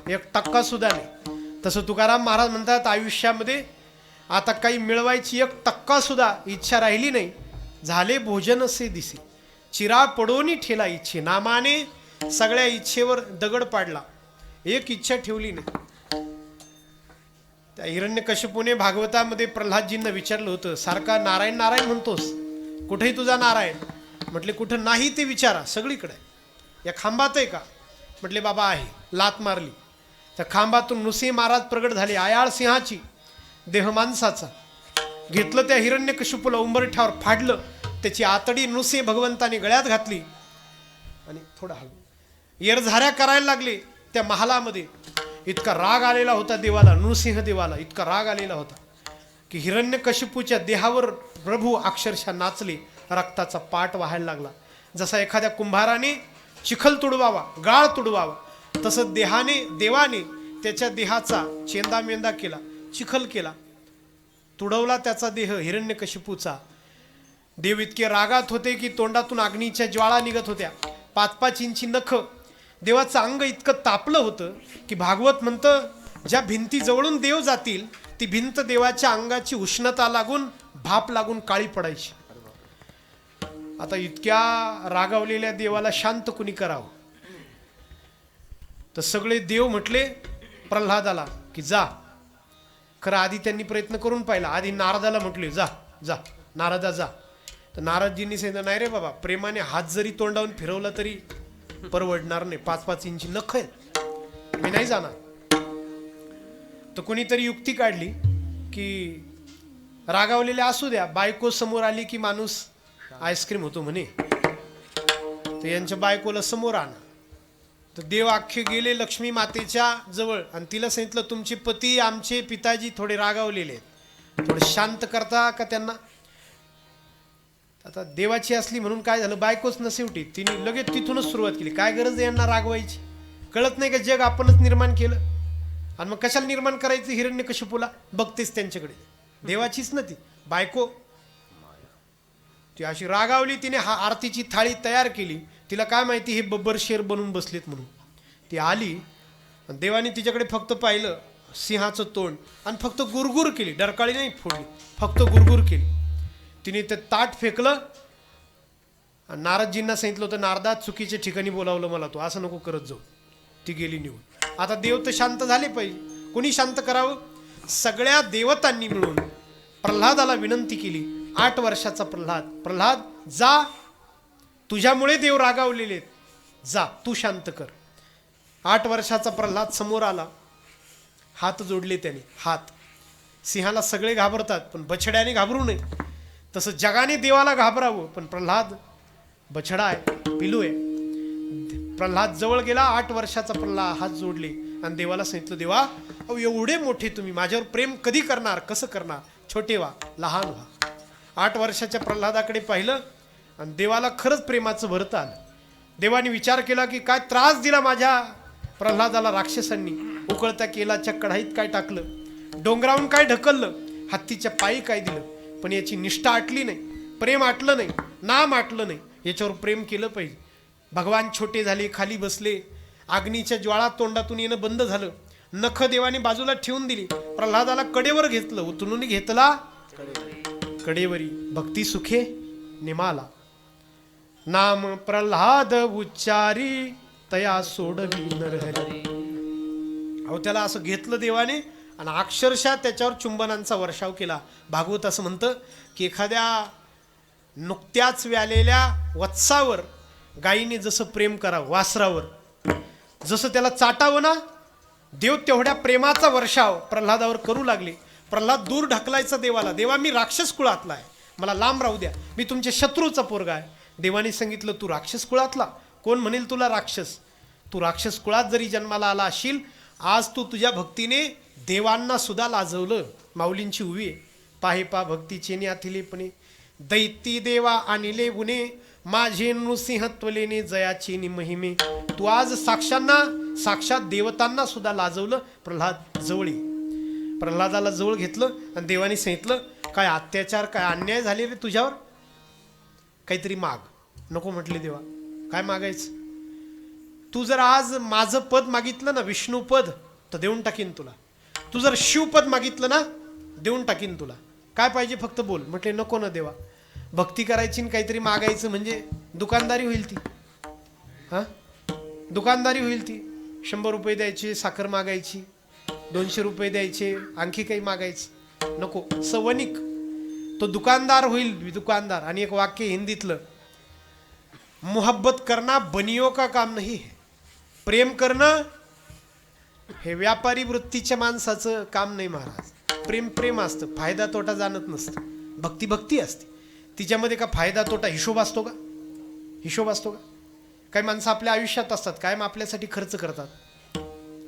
1% सुद्धा नाही. तसं तुकाराम महाराज म्हणतात आयुष्यामध्ये आता काही मिळवायची 1% सुद्धा इच्छा राहिली नाही. झाले भोजन असे दिसे चिरा पडोनी ठेला इच्छे. नामाने सगळ्या इच्छेवर दगड पाडला, एक इच्छा ठेवली नाही. त्या हिरण्यकश्यपूने भागवतामध्ये प्रल्हादजींना विचारलं होतं, सारखा नारायण नारायण म्हणतोस, कुठेही तुझा नारायण? म्हटले कुठं नाही ते विचारा, सगळीकडे. या खांबात आहे का? म्हटले बाबा आहे. लात मारली, त्या खांबातून नृसिंह महाराज प्रगट झाले, आयाळ सिंहाची, देह माणसाचा. घेतलं त्या हिरण्यकश्यपूला उंबरठ्यावर फाडलं, त्याची आतडी नृसिंह भगवंताने गळ्यात घातली आणि थोडा हळू येरझाऱ्या करायला लागले. त्या महालामध्ये इतका राग आलेला होता देवाला, नृसिंह देवाला इतका राग आलेला होता की हिरण्यकश्यपूच्या देहावर प्रभू अक्षरशः नाचले. रक्ताचा पाट वाहायला लागला. जसा एखाद्या कुंभाराने चिखल तुडवावा, गाळ तुडवावा, तसं देवाने त्याच्या देहाचा चेंदामेंदा केला, चिखल केला, तुडवला त्याचा देह हिरण्यकश्यपूचा. देव इतके रागात होते की तोंडातून अग्नीच्या ज्वाळा निघत होत्या, 5-5 इंची नख. देवाचं अंग इतकं तापलं होतं की भागवत म्हणतं ज्या भिंती जवळून देव जातील ती भिंत देवाच्या अंगाची उष्णता लागून, भाप लागून काळी पडायची. आता इतक्या रागावलेल्या देवाला शांत कुणी करावं? तर सगळे देव म्हटले प्रल्हादाला की जा. खरं आधी त्यांनी प्रयत्न करून पाहिला. आधी नारदाला म्हटले जा जा नारदा जा. तर नारदजींनी सांगितलं नाही रे बाबा, प्रेमाने हात जरी तोंडावून फिरवला तरी परवडणार नाही, 5-5 इंची नख आहेत, मी नाही जाणार. तर कोणीतरी युक्ती काढली की रागावलेले असू द्या, बायको समोर आली की माणूस आईस्क्रीम होतो म्हणे. तर यांच्या बायकोला समोर आणा. तर देव अख्खे गेले लक्ष्मी मातेच्या जवळ आणि तिला सांगितलं तुमचे पती आमचे पिताजी थोडे रागावलेले आहेत, थोडे शांत करता का त्यांना? आता देवाची असली म्हणून काय झालं, बायकोच नसेवटी, तिने लगेच तिथूनच सुरुवात केली. काय गरज आहे यांना रागवायची? कळत नाही का जग आपणच निर्माण केलं? आणि मग कशाला निर्माण करायचं हिरण्यकश्यपूला? बघतेच त्यांच्याकडे, देवाचीच ना ती बायको. ती अशी रागावली, तिने आरतीची थाळी तयार केली. तिला काय माहिती हे बब्बर शेर बनून बसलेत म्हणून. ती आली आणि देवाने तिच्याकडे फक्त पाहिलं, सिंहाचं तोंड, आणि फक्त गुरगुर केली, डरकाळी नाही फोडली, फक्त गुरगुर केली. तिने ते ताट फेकलं आणि नारदजींना सांगितलं होतं नारदा चुकीच्या ठिकाणी बोलावलं मला, तो असं नको करत जाऊ. ती गेली निघून. आता देव तर शांत झाले पाहिजे, कोणी शांत करावं? सगळ्या देवतांनी मिळून प्रल्हादाला विनंती केली. 8 वर्षाचा प्रल्हाद जा, तुझ्यामुळे देव रागावलेले आहेत, जा तू शांत कर. 8 वर्षाचा प्रल्हाद समोर आला, हात जोडले त्याने. हात सिंहाला सगळे घाबरतात पण बछड्याने घाबरू नये, तसं जगाने देवाला घाबरावं. पण प्रल्हाद बछडा आहे, पिलू आहे. प्रल्हाद जवळ गेला, 8 वर्षाचा प्रल्हाद हात जोडले आणि देवाला सांगितलं देवा अहो एवढे मोठे तुम्ही, माझ्यावर प्रेम कधी करणार, कसं करणार? छोटे व्हा, लहान व्हा. 8 वर्षाच्या प्रल्हादाकडे पाहिलं आणि देवाला खरंच प्रेमाचं भरत आलं. देवाने विचार केला की काय त्रास दिला माझ्या प्रल्हादाला राक्षसांनी. उकळत्या केलाच्या कढाईत काय टाकलं, डोंगरावून काय ढकललं, हत्तीच्या पायी काय दिलं, पण याची निष्ठा आटली नाही, प्रेम आटलं नाही, नाम आटलं नाही. याच्यावर प्रेम केलं पाहिजे. भगवान छोटे झाले, खाली बसले, अग्नीच्या ज्वाळा तोंडातून येणं बंद झालं. नख देवाने बाजूला ठेवून दिली. प्रल्हादाला कडेवर घेतलं, उतरून घेतला कडेवरी. भक्ती सुखे निमाला, नाम प्रल्हाद उच्चारी तया सोडवी नरहरी. अहो त्याला असं घेतलं देवाने आणि अक्षरशः त्याच्यावर चुंबनांचा वर्षाव केला. भागवत असं म्हणतं की एखाद्या नुकत्याच व्यालेल्या वत्सावर गायीने जसं प्रेम करावं, वासरावर जसं त्याला चाटावं ना, देव तेवढ्या प्रेमाचा वर्षाव प्रल्हादावर करू लागले. प्रल्हाद दूर ढकलायचा देवाला, देवा मी राक्षस कुळातला आहे, मला लांब राहू द्या, मी तुमच्या शत्रूचा पोरगा आहे. देवाने सांगितलं तू राक्षस कुळातला, कोण म्हणेल तुला राक्षस? तू राक्षस कुळात जरी जन्माला आला असशील, आज तू तुझ्या भक्तीने देवांना सुद्धा लाजवलं. माऊलींची उवी आहे, पाहे पा भक्तीचे न्याथिलेपणे दैती देवा आणिले गुणे माझे नृसिंहत्वलेने जयाची नि महिमे. तू आज साक्षात देवतांना सुद्धा लाजवलं. प्रल्हाद जवळी प्रल्हादाला जवळ घेतलं आणि देवाने सांगितलं, काय अत्याचार काय अन्याय झाले रे तुझ्यावर, काहीतरी माग. नको म्हटले देवा, काय मागायचं. तू जर आज माझं पद मागितलं ना, विष्णू पद, तर देऊन टाकीन तुला. तू जर शिवपद मागितलं ना, देऊन टाकीन तुला. काय पाहिजे फक्त बोल. म्हटले नको ना देवा, भक्ती करायची आणि काहीतरी मागायचं म्हणजे दुकानदारी होईल ती. हां, दुकानदारी होईल ती. 100 रुपये द्यायचे, साखर मागायची, 200 रुपये द्यायचे, आणखी काही मागायचं नको. सवनिक तो दुकानदार होईल, दुकानदार. आणि एक वाक्य हिंदीतलं, मोहब्बत करना बनियों का काम नाही है. प्रेम करणं हे व्यापारी वृत्तीच्या माणसाचं काम नाही महाराज. प्रेम प्रेम असतं, फायदा तोटा जाणत नसतं. भक्ती भक्ती असते, तिच्यामध्ये का फायदा तोटा हिशोब असतो का? हिशोब असतो का? काही माणसं आपल्या आयुष्यात असतात, कायम आपल्यासाठी खर्च करतात,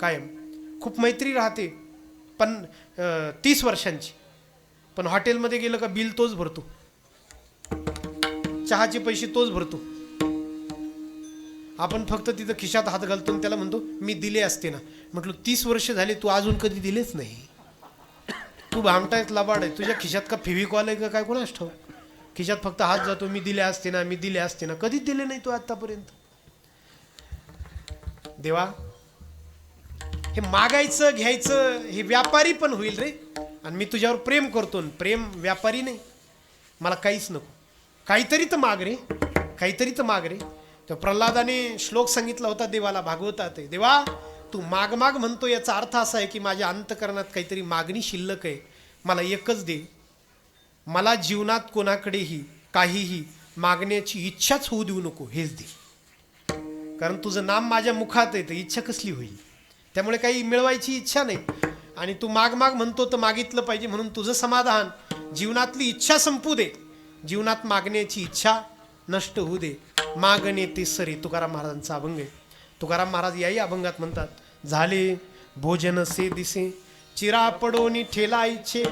कायम. खूप मैत्री राहते पण 30 वर्षांची, पण हॉटेलमध्ये गेलं का बिल तोच भरतो, चहाचे पैसे तोच भरतो. आपण फक्त तिथं खिशात हात घालतो आणि त्याला म्हणतो मी दिले असते ना. म्हटलं 30 वर्ष झाली तू अजून कधी दिलेच नाही. तू भामटायत लाबाड आहे. तुझ्या खिशात का फेविकॉल आहे का काय, कोणाच ठाऊ. खिशात फक्त हात जातो, मी दिले असते ना, मी दिले असते ना. कधीच दिले नाही तू आतापर्यंत. देवा, हे मागायचं घ्यायचं हे व्यापारी पण होईल रे. आणि मी तुझ्यावर प्रेम करतो, प्रेम व्यापारी नाही. मला काहीच नको, काहीतरी तर माग रे, काहीतरी तर माग रे. तर प्रल्हादाने श्लोक सांगितला होता देवाला, भागवतात. देवा, तू माग माग म्हणतो, याचा अर्थ असा आहे की माझ्या अंतकरणात काहीतरी मागणी शिल्लक आहे. मला एकच दे. मला जीवनात कोणाकडेही काहीही मागण्याची इच्छाच होऊ देऊ नको, हेच दे. कारण तुझं नाम माझ्या मुखात आहे, तर इच्छा कसली होईल. त्यामुळे काही मिळवायची इच्छा नाही. आणि तू माग माग म्हणतो तर मागितलं पाहिजे, म्हणून तुझं समाधान. जीवनातली इच्छा संपू दे, जीवनात मागण्याची इच्छा नष्ट होऊ दे. मागणे ते सरी, तुकाराम महाराजांचा अभंग आहे. तुकाराम महाराज याही अभंगात म्हणतात, झाले भोजन से दिसे चिरा पडोनी ठेला इच्छे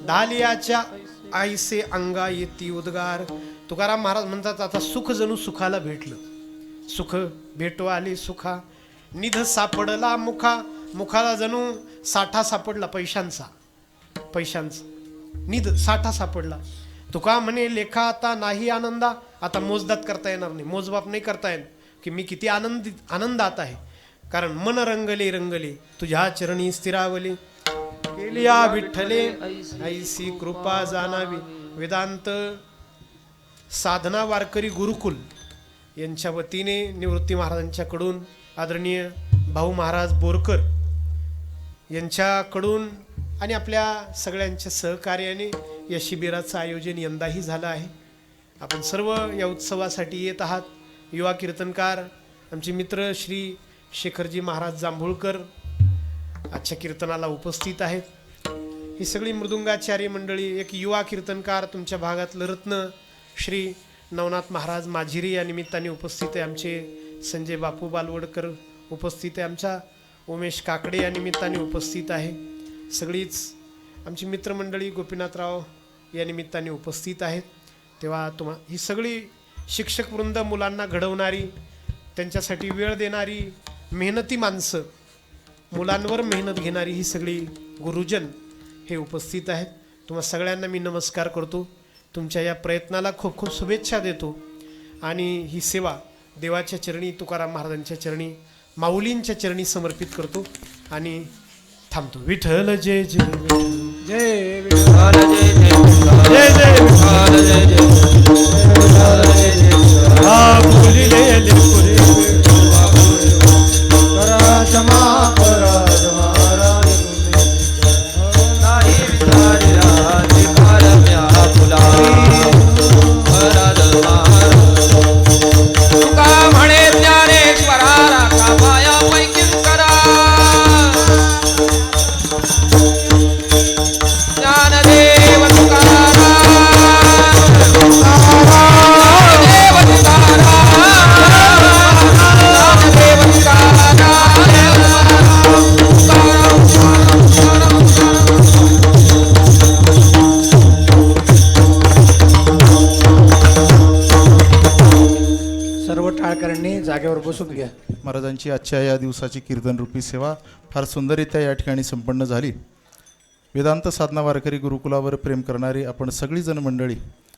धालियाच्या आईसे अंगा येती उद्गार. तुकाराम महाराज म्हणतात, आता सुख जणू सुखाला भेटलं. सुख भेटो आले सुखा, निध सापडला मुखा. मुखाला जणू साठा सापडला पैशांचा, पैशांचा निध साठा सापडला. तुका म्हणे लेखा आता नाही आनंदा. आता मोजदात करता येणार नाही, मोजबाप नाही करता येणार की मी किती आनंदात आहे. कारण मन रंगले रंगले तुझ्या चरणी स्थिरावले. केलिया विठ्ठले ऐसी कृपा जाणावी. वेदांत साधना वारकरी गुरुकुल यांच्या वतीने निवृत्ती महाराजांच्याकडून आदरणीय भाऊ महाराज बोरकर यांच्याकडून आणि आपल्या सगळ्यांच्या सहकार्याने या शिबिराचं आयोजन यंदाही झालं आहे. आपण सर्व या उत्सवासाठी येत आहात. युवा कीर्तनकार आमचे मित्र श्री शेखरजी महाराज जांभूळकर आजच्या कीर्तनाला उपस्थित आहेत. ही सगळी मृदुंगाचार्य मंडळी. एक युवा कीर्तनकार तुमच्या भागातलं रत्न श्री नवनाथ महाराज माझिरी या निमित्ताने उपस्थित आहे. आमचे संजय बापू बालवडकर उपस्थित आहे. आमचा उमेश काकडे या निमित्ताने उपस्थित आहे. सगळीच आमची मित्रमंडळी गोपीनाथराव या निमित्ताने उपस्थित आहेत. तेव्हा ही सगळी शिक्षकवृंद, मुलांना घडवणारी, त्यांच्यासाठी वेळ देणारी, मेहनती माणसं, मुलांवर मेहनत घेणारी ही सगळी गुरुजन हे उपस्थित आहेत. तुम्हा सगळ्यांना मी नमस्कार करतो. तुमच्या या प्रयत्नाला खूप खूप शुभेच्छा देतो. आणि ही सेवा देवाच्या चरणी, तुकाराम महाराजांच्या चरणी, माऊलींच्या चरणी समर्पित करतो आणि थांबतो. विठ्ठल जय जय जय विठ्ठल जय जय जय जय विठ्ठल जय जय विठ्ठल जय जय. हा बोलिले लेपुरे करा क्षमा करा महाराज नाही विचारला ते कारम्या फुला महाराज महाराज. तुका म्हणे ज्ञानेश्वरा राखा माया पैकी करा. ज्ञानदेव तुकाराम, ज्ञानदेव तुकाराम. बसून घ्या. महाराजांची आजच्या या दिवसाची कीर्तनरूपी सेवा फार सुंदररित्या या ठिकाणी संपन्न झाली. वेदांत साधना वारकरी गुरुकुलावर प्रेम करणारी आपण सगळीजण मंडळी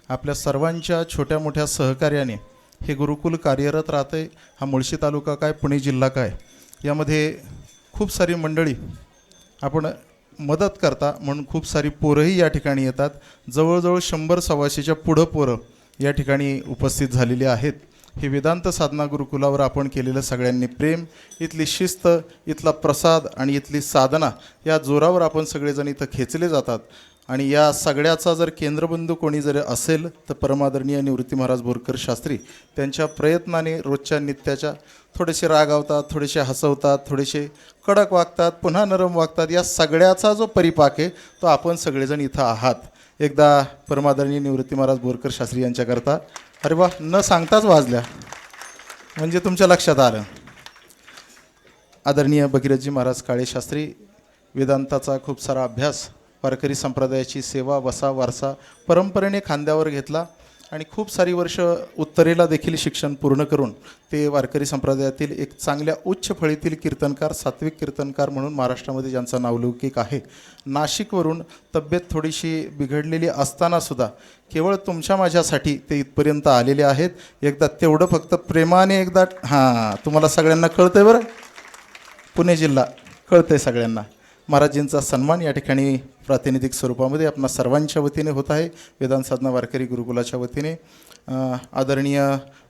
आपल्या सर्वांच्या छोट्या मोठ्या सहकार्याने हे गुरुकुल कार्यरत राहते. हा मुळशी तालुका काय पुणे जिल्हा काय यामध्ये खूप सारी मंडळी आपण मदत करता म्हणून खूप सारी पोरंही या ठिकाणी येतात. जवळजवळ 100-125च्या पुढं पोरं या ठिकाणी उपस्थित झालेली आहेत. हे वेदांत साधना गुरुकुलावर आपण केलेलं सगळ्यांनी प्रेम, इथली शिस्त, इथला प्रसाद आणि इथली साधना या जोरावर आपण सगळेजण इथं खेचले जातात. आणि या सगळ्याचा जर केंद्रबिंदू कोणी जर असेल तर परमादरणीय निवृत्ती महाराज बोरकर शास्त्री. त्यांच्या प्रयत्नाने रोजच्या नित्याच्या थोडेसे रागावतात, थोडेसे हसवतात, थोडेसे कडक वागतात, पुन्हा नरम वागतात. या सगळ्याचा जो परिपाक आहे तो आपण सगळेजण इथं आहात. एकदा परमादरणीय निवृत्ती महाराज बोरकर शास्त्री यांच्याकरता अरे वा न सांगताच वाजल्या म्हणजे तुमच्या लक्षात आलं. आदरणीय भगीरथजी महाराज काळे शास्त्री वेदांताचा खूप सारा अभ्यास, वारकरी संप्रदायाची सेवा, वसा वारसा परंपरेने खांद्यावर घेतला आणि खूप सारी वर्ष उत्तरेला देखील शिक्षण पूर्ण करून ते वारकरी संप्रदायातील एक चांगल्या उच्च फळीतील कीर्तनकार, सात्विक कीर्तनकार म्हणून महाराष्ट्रामध्ये ज्यांचा नावलौकिक आहे. नाशिकवरून तब्येत थोडीशी बिघडलेली असतानासुद्धा केवळ तुमच्या माझ्यासाठी ते इथपर्यंत आलेले आहेत. एकदा तेवढं फक्त प्रेमाने एकदा तुम्हाला सगळ्यांना कळतंय बरं, पुणे जिल्हा कळतंय सगळ्यांना. महाराजींचा सन्मान या ठिकाणी प्रातिनिधिक स्वरूपामध्ये आपणा सर्वांच्या वतीने होत आहे. वेदांत साधना वारकरी गुरुकुलाच्या वतीने आदरणीय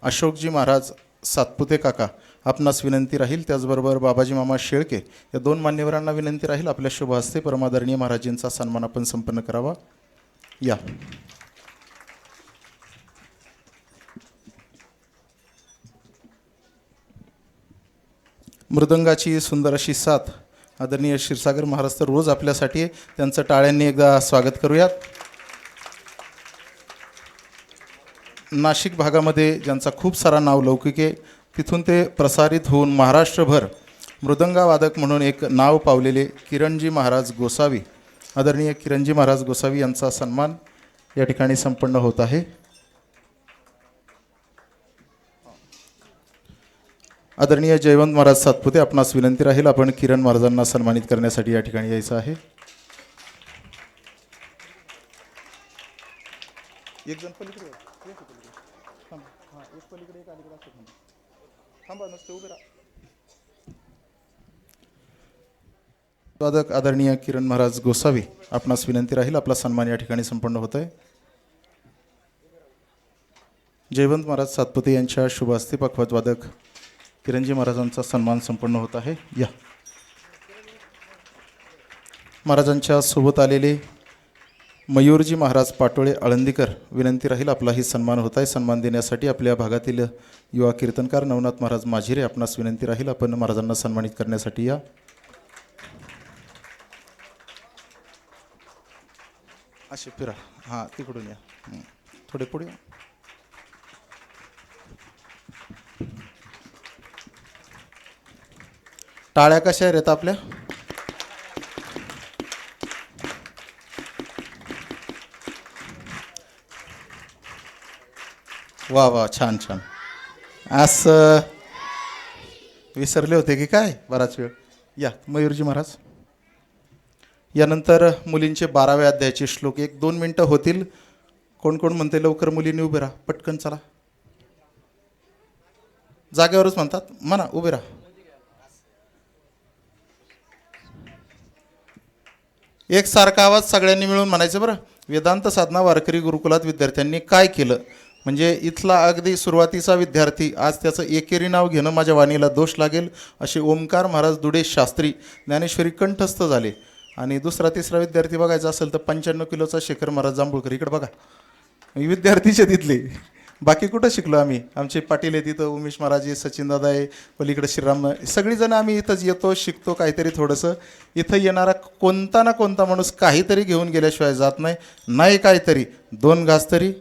अशोकजी महाराज सातपुते काका आपणास विनंती राहील, त्याचबरोबर बाबाजी मामा शेळके या 2 मान्यवरांना विनंती राहील आपल्या शुभ हस्ते परमादरणीय महाराजींचा सन्मान आपण संपन्न करावा. या मृदंगाची सुंदर अशी साथ आदरणीय क्षीरसागर महाराज तर रोज आपल्यासाठी आहे. त्यांचं टाळ्यांनी एकदा स्वागत करूयात. नाशिक भागामध्ये ज्यांचा खूप सारा नावलौकिक आहे तिथून ते प्रसारित होऊन महाराष्ट्रभर मृदंगावादक म्हणून एक नाव पावलेले किरणजी महाराज गोसावी, आदरणीय किरणजी महाराज गोसावी यांचा सन्मान या ठिकाणी संपन्न होत आहे. आदरणीय जयवंत महाराज सातपुते आपणास विनंती राहील आपण किरण महाराजांना सन्मानित करण्यासाठी या ठिकाणी यायचं आहे. एक जण पलीकडे वादक आदरणीय किरण महाराज गोसावी आपणास विनंती राहील आपला सन्मान या ठिकाणी संपन्न होत आहे. जयवंत महाराज सातपुते यांच्या शुभ हस्ते पखवाज वादक किरणजी महाराजांचा सन्मान संपन्न होत आहे. या महाराजांच्या सोबत आलेले मयूरजी महाराज पाटोळे आळंदीकर विनंती राहील आपलाही सन्मान होत आहे. सन्मान देण्यासाठी आपल्या भागातील युवा कीर्तनकार नवनाथ महाराज माझिरे आपणास विनंती राहील आपण महाराजांना सन्मानित करण्यासाठी या. असे फिरा, हां तिकडून या, थोडे पुढे. टाळ्या कशा आहेत आपल्या? वा वा छान छान. असं विसरले होते की काय बराच वेळ. या मयूरजी महाराज. यानंतर मुलींचे 12व्या अध्यायाचे श्लोक 1-2 मिनटं होतील. कोण कोण म्हणते लवकर मुलींनी उभे राहा, पटकन चला. जागेवरच म्हणतात म्हणा, उभे राहा. एक सारखा आवाज सगळ्यांनी मिळून म्हणायचं बरं. वेदांत साधना वारकरी गुरुकुलात विद्यार्थ्यांनी काय केलं, म्हणजे इथला अगदी सुरुवातीचा विद्यार्थी आज त्याचं एकेरी नाव घेणं माझ्या वाणीला दोष लागेल असे ओमकार महाराज दुडे शास्त्री ज्ञानेश्वरी कंठस्थ झाले. आणि 2रा-3रा विद्यार्थी बघायचा असेल तर 95 किलोचा शेखर महाराज जांभूळकर इकडे बघा, विद्यार्थीचे तिथले. बाकी कुठं शिकलो आम्ही, आमचे पाटील आहे तिथं, उमेश महाराज आहे, सचिन दादा आहे, पलीकडे श्रीराम, सगळीजण आम्ही इथंच येतो, शिकतो काहीतरी थोडंसं. इथं येणारा कोणता ना कोणता माणूस काहीतरी घेऊन गेल्याशिवाय जात नाही. नाही काहीतरी 2 घास तरी,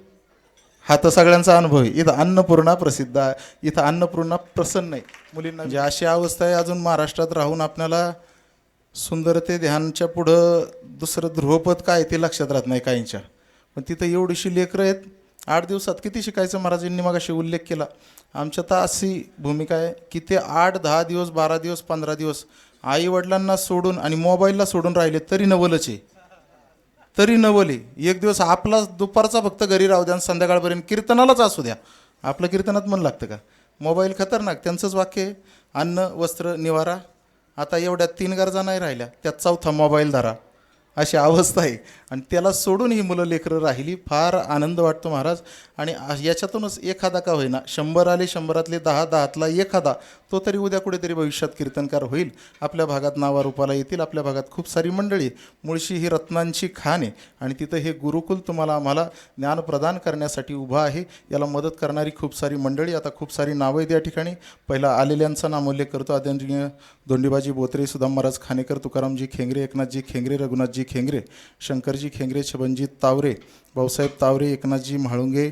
हा तर सगळ्यांचा अनुभव आहे. इथं अन्नपूर्णा प्रसिद्ध आहे, इथं अन्नपूर्णा प्रसन्न आहे मुलींना. म्हणजे अशी अवस्था आहे अजून महाराष्ट्रात राहून आपल्याला सुंदरते ध्यानच्या पुढं दुसरं ध्रुवपद काय ते लक्षात राहत नाही काहींच्या. पण तिथं एवढीशी लेकरं आहेत 8 दिवसात किती शिकायचं महाराजांनी मगाशी उल्लेख केला. आमच्या तर अशी भूमिका आहे की ते 8, 10 दिवस, 12 दिवस, 15 दिवस आईवडिलांना सोडून आणि मोबाईलला सोडून राहिले तरी नवलच आहे, तरी नवले. एक दिवस आपला दुपारचा फक्त घरी राहू द्या आणि संध्याकाळपर्यंत कीर्तनालाच असू द्या, आपलं कीर्तनात मन लागतं का? मोबाईल खतरनाक. त्यांचंच वाक्य आहे, अन्न वस्त्र निवारा. आता एवढ्या 3 गरजा नाही राहिल्या, त्यात 4था मोबाईल धरा, अशी अवस्था आहे. आणि त्याला सोडून ही मुलं लेकरं राहिली. फार आनंद वाटतो महाराज. आणि याच्यातूनच एखादा का होईना, 100 आले, 100रातले 10, 10तला एखादा तो तरी उद्या कुठेतरी भविष्यात कीर्तनकार होईल, आपल्या भागात नावारूपाला येतील. आपल्या भागात खूप सारी मंडळी, मुळशी ही रत्नांची खाण आहे आणि तिथं हे गुरुकुल तुम्हाला आम्हाला ज्ञान प्रदान करण्यासाठी उभं आहे. याला मदत करणारी खूप सारी मंडळी, आता खूप सारी नावं आहेत या ठिकाणी. पहिला आलेल्यांचा नामोल्लेख करतो. आदरणीय धोंडीबाजी बोत्रे, सुदाम महाराज खानेकर, तुकारामजी खेंगरे, एकनाथजी खेंगरे, रघुनाथजी खेंगरे, शंकरजी खेंगरे, छबनजी तावरे, भाऊसाहेब तावरे, एकनाथजी म्हाळुंगे,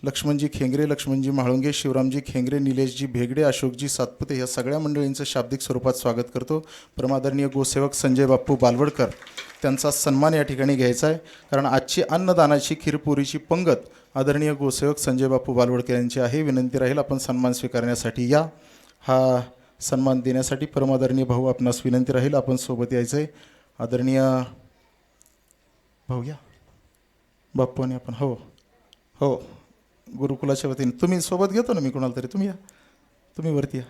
लक्ष्मणजी खेंगरे, लक्ष्मणजी म्हाळुंगे, शिवरामजी खेंगरे, निलेशजी भेगडे, अशोकजी सातपुते या सगळ्या मंडळींचं शाब्दिक स्वरूपात स्वागत करतो. परमादरणीय गोसेवक संजय बाप्पू बालवडकर, त्यांचा सन्मान या ठिकाणी घ्यायचा आहे. कारण आजची अन्नदानाची खीरपुरीची पंगत आदरणीय गोसेवक संजय बाप्पू बालवडकर यांची आहे. विनंती राहील आपण सन्मान स्वीकारण्यासाठी या. हा सन्मान देण्यासाठी परमादरणीय भाऊ आपणास विनंती राहील आपण सोबत यायचं आहे. आदरणीय भाऊ या, बाप्पू आणि आपण. हो हो, गुरुकुलाच्या वतीने तुम्ही सोबत घेतो ना, मी कोणाला तरी. तुम्ही या, तुम्ही वरती या.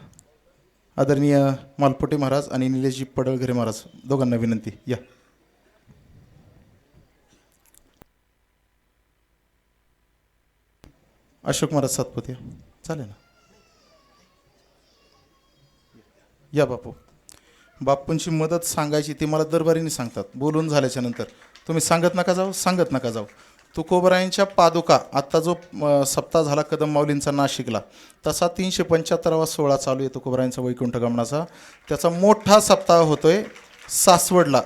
आदरणीय मालपोटे महाराज आणि निलेशजी पडळघरे महाराज दोघांना विनंती, या. अशोक महाराज सातपुते या, चालेल ना. या बापू. बापूंची मदत सांगायची ती मला दरबारीने सांगतात, बोलून झाल्याच्या नंतर. तुम्ही सांगत नका जाऊ, सांगत नका जाऊ. तुकोबरायांच्या पादुका, आत्ता जो सप्ताह झाला कदम माऊलींचा नाशिकला, तसा 375वा सोहळा चालू आहे तुकोबरायांचा वैकुंठ गमनाचा. त्याचा मोठा सप्ताह होतोय सासवडला,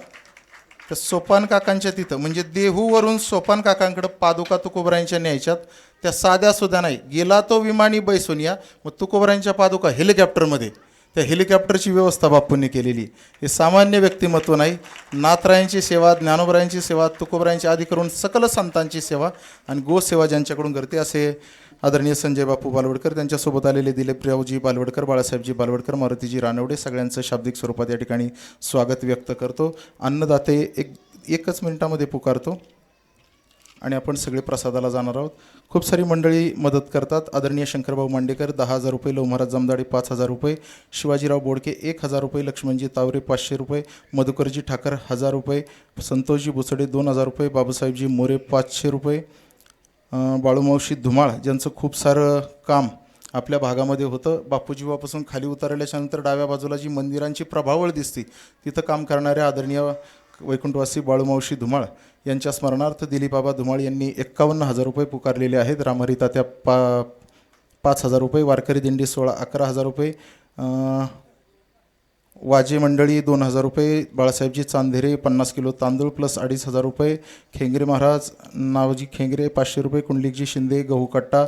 त्या सोपान काकांच्या तिथं. म्हणजे देहूवरून सोपान काकांकडं पादुका तुकोबरायांच्या न्यायच्यात. त्या साध्यासुद्धा नाही, गेला तो विमानी बैसून या. मग तुकोबरायांच्या पादुका हेलिकॉप्टरमध्ये, त्या हेलिकॉप्टरची व्यवस्था बापूंनी केलेली. हे सामान्य व्यक्तिमत्व नाही. नाथरायांची सेवा, ज्ञानोबरायांची सेवा, तुकोबरायांची आदी करून सकल संतांची सेवा आणि गोसेवा ज्यांच्याकडून करते असे आदरणीय संजय बापू बालवडकर, त्यांच्यासोबत आलेले दिलीपरावजी बालवडकर, बाळासाहेबजी बालवडकर, मारुतीजी रानवडे, सगळ्यांचं शाब्दिक स्वरूपात या ठिकाणी स्वागत व्यक्त करतो. अन्नदाते एकच मिनिटामध्ये पुकारतो आणि आपण सगळे प्रसादाला जाणार आहोत. खूप सारी मंडळी मदत करतात. आदरणीय शंकरभाऊ मांडेकर 10,000 रुपये, लव महाराज जमदाडे 5,000 रुपये, शिवाजीराव बोडके 1,000 रुपये, लक्ष्मणजी तावरे 500 रुपये, मधुकरजी ठाकर 1,000 रुपये, संतोषजी बुसडे 2,000 रुपये, बाबासाहेबजी मोरे 500 रुपये, बाळूमावशी धुमाळ ज्यांचं खूप सारं काम आपल्या भागामध्ये होतं. बापूजीवापासून खाली उतरल्याच्यानंतर डाव्या बाजूला जी मंदिरांची प्रभावळ दिसते तिथं काम करणाऱ्या आदरणीय वैकुंठवासी बाळूमावशी धुमाळ यांच्या स्मरणार्थ दिलीपबाबा धुमाळ यांनी 51,000 रुपये पुकारलेले आहेत. रामहरिता त्या 5,000 रुपये, वारकरी दिंडी सोहळा 11,000 रुपये, वाजे मंडळी 2,000 रुपये, बाळासाहेबजी चांदेरे 50 किलो तांदूळ प्लस 2,500 रुपये, खेंगरे महाराज नावजी खेंगरे 500 रुपये, कुंडलिकजी शिंदे गहू कट्टा,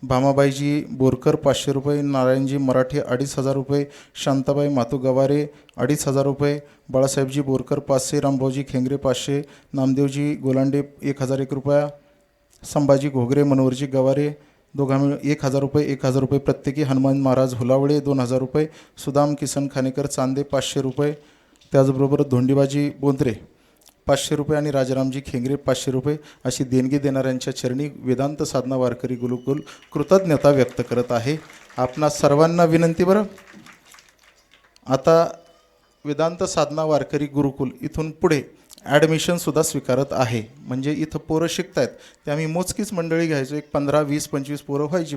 भामाबाईजी बोरकर 500 रुपये, नारायणजी मराठे 2,500 रुपये, शांताबाई मातू गवारे 2,500 रुपये, बाळासाहेबजी बोरकर 500, रामभाऊजी खेंगरे 500, नामदेवजी गोलांडे 1,001 रुपया, संभाजी घोगरे मनोहरजी गवारे दोघा मिळून 1,000 रुपये, 1,000 रुपये प्रत्येकी, हनुमान महाराज हुलावळे 2,000 रुपये, सुदाम किसन खानेकर चांदे 500 रुपये, त्याचबरोबर धोंडीबाजी बोंद्रे 500 रुपये आणि राजारामजी खेंगरे 500 रुपये अशी देणगी देणाऱ्यांच्या चरणी वेदांत साधना वारकरी गुरुकुल कृतज्ञता व्यक्त करत आहे. आपणा सर्वांना विनंती, बरं आता वेदांत साधना वारकरी गुरुकुल इथून पुढे ॲडमिशनसुद्धा स्वीकारत आहे. म्हणजे इथं पोरं शिकत आहेत ते आम्ही मोजकीच मंडळी घ्यायचो, एक 15, 20, 25 पोरं व्हायची.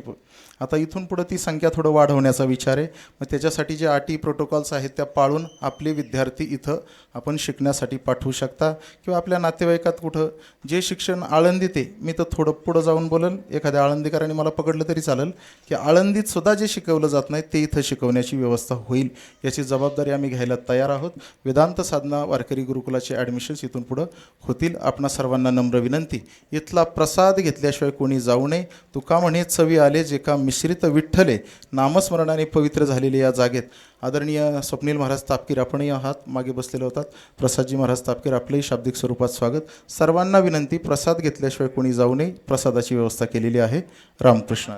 आता इथून पुढं ती संख्या थोडं वाढवण्याचा विचार आहे. मग त्याच्यासाठी जे अटी प्रोटोकॉल्स आहेत त्या पाळून आपले विद्यार्थी इथं आपण शिकण्यासाठी पाठवू शकता. किंवा आपल्या नातेवाईकात कुठं जे शिक्षण आळंदीत आहे, मी तर थोडं पुढं जाऊन बोलेल, एखाद्या आळंदीकरांनी मला पकडलं तरी चालेल की आळंदीतसुद्धा जे शिकवलं जात नाही ते इथं शिकवण्याची व्यवस्था होईल. याची जबाबदारी आम्ही घ्यायला तयार आहोत. वेदांत साधना वारकरी गुरुकुलाचे ॲडमिशन निश्चितच इथून पुढं होतील. आपणा सर्वांना नम्र विनंती, इथला प्रसाद घेतल्याशिवाय कोणी जाऊ नये. तुका म्हणे चवी आले जे का मिश्रित विठ्ठले, नामस्मरणाने पवित्र झालेले या जागेत. आदरणीय स्वप्नील महाराज तापकीर आपणही आहात, मागे बसलेले होतात. प्रसादजी महाराज तापकीर आपलंही शाब्दिक स्वरूपात स्वागत. सर्वांना विनंती, प्रसाद घेतल्याशिवाय कोणी जाऊ नये. प्रसादाची व्यवस्था केलेली आहे. रामकृष्ण.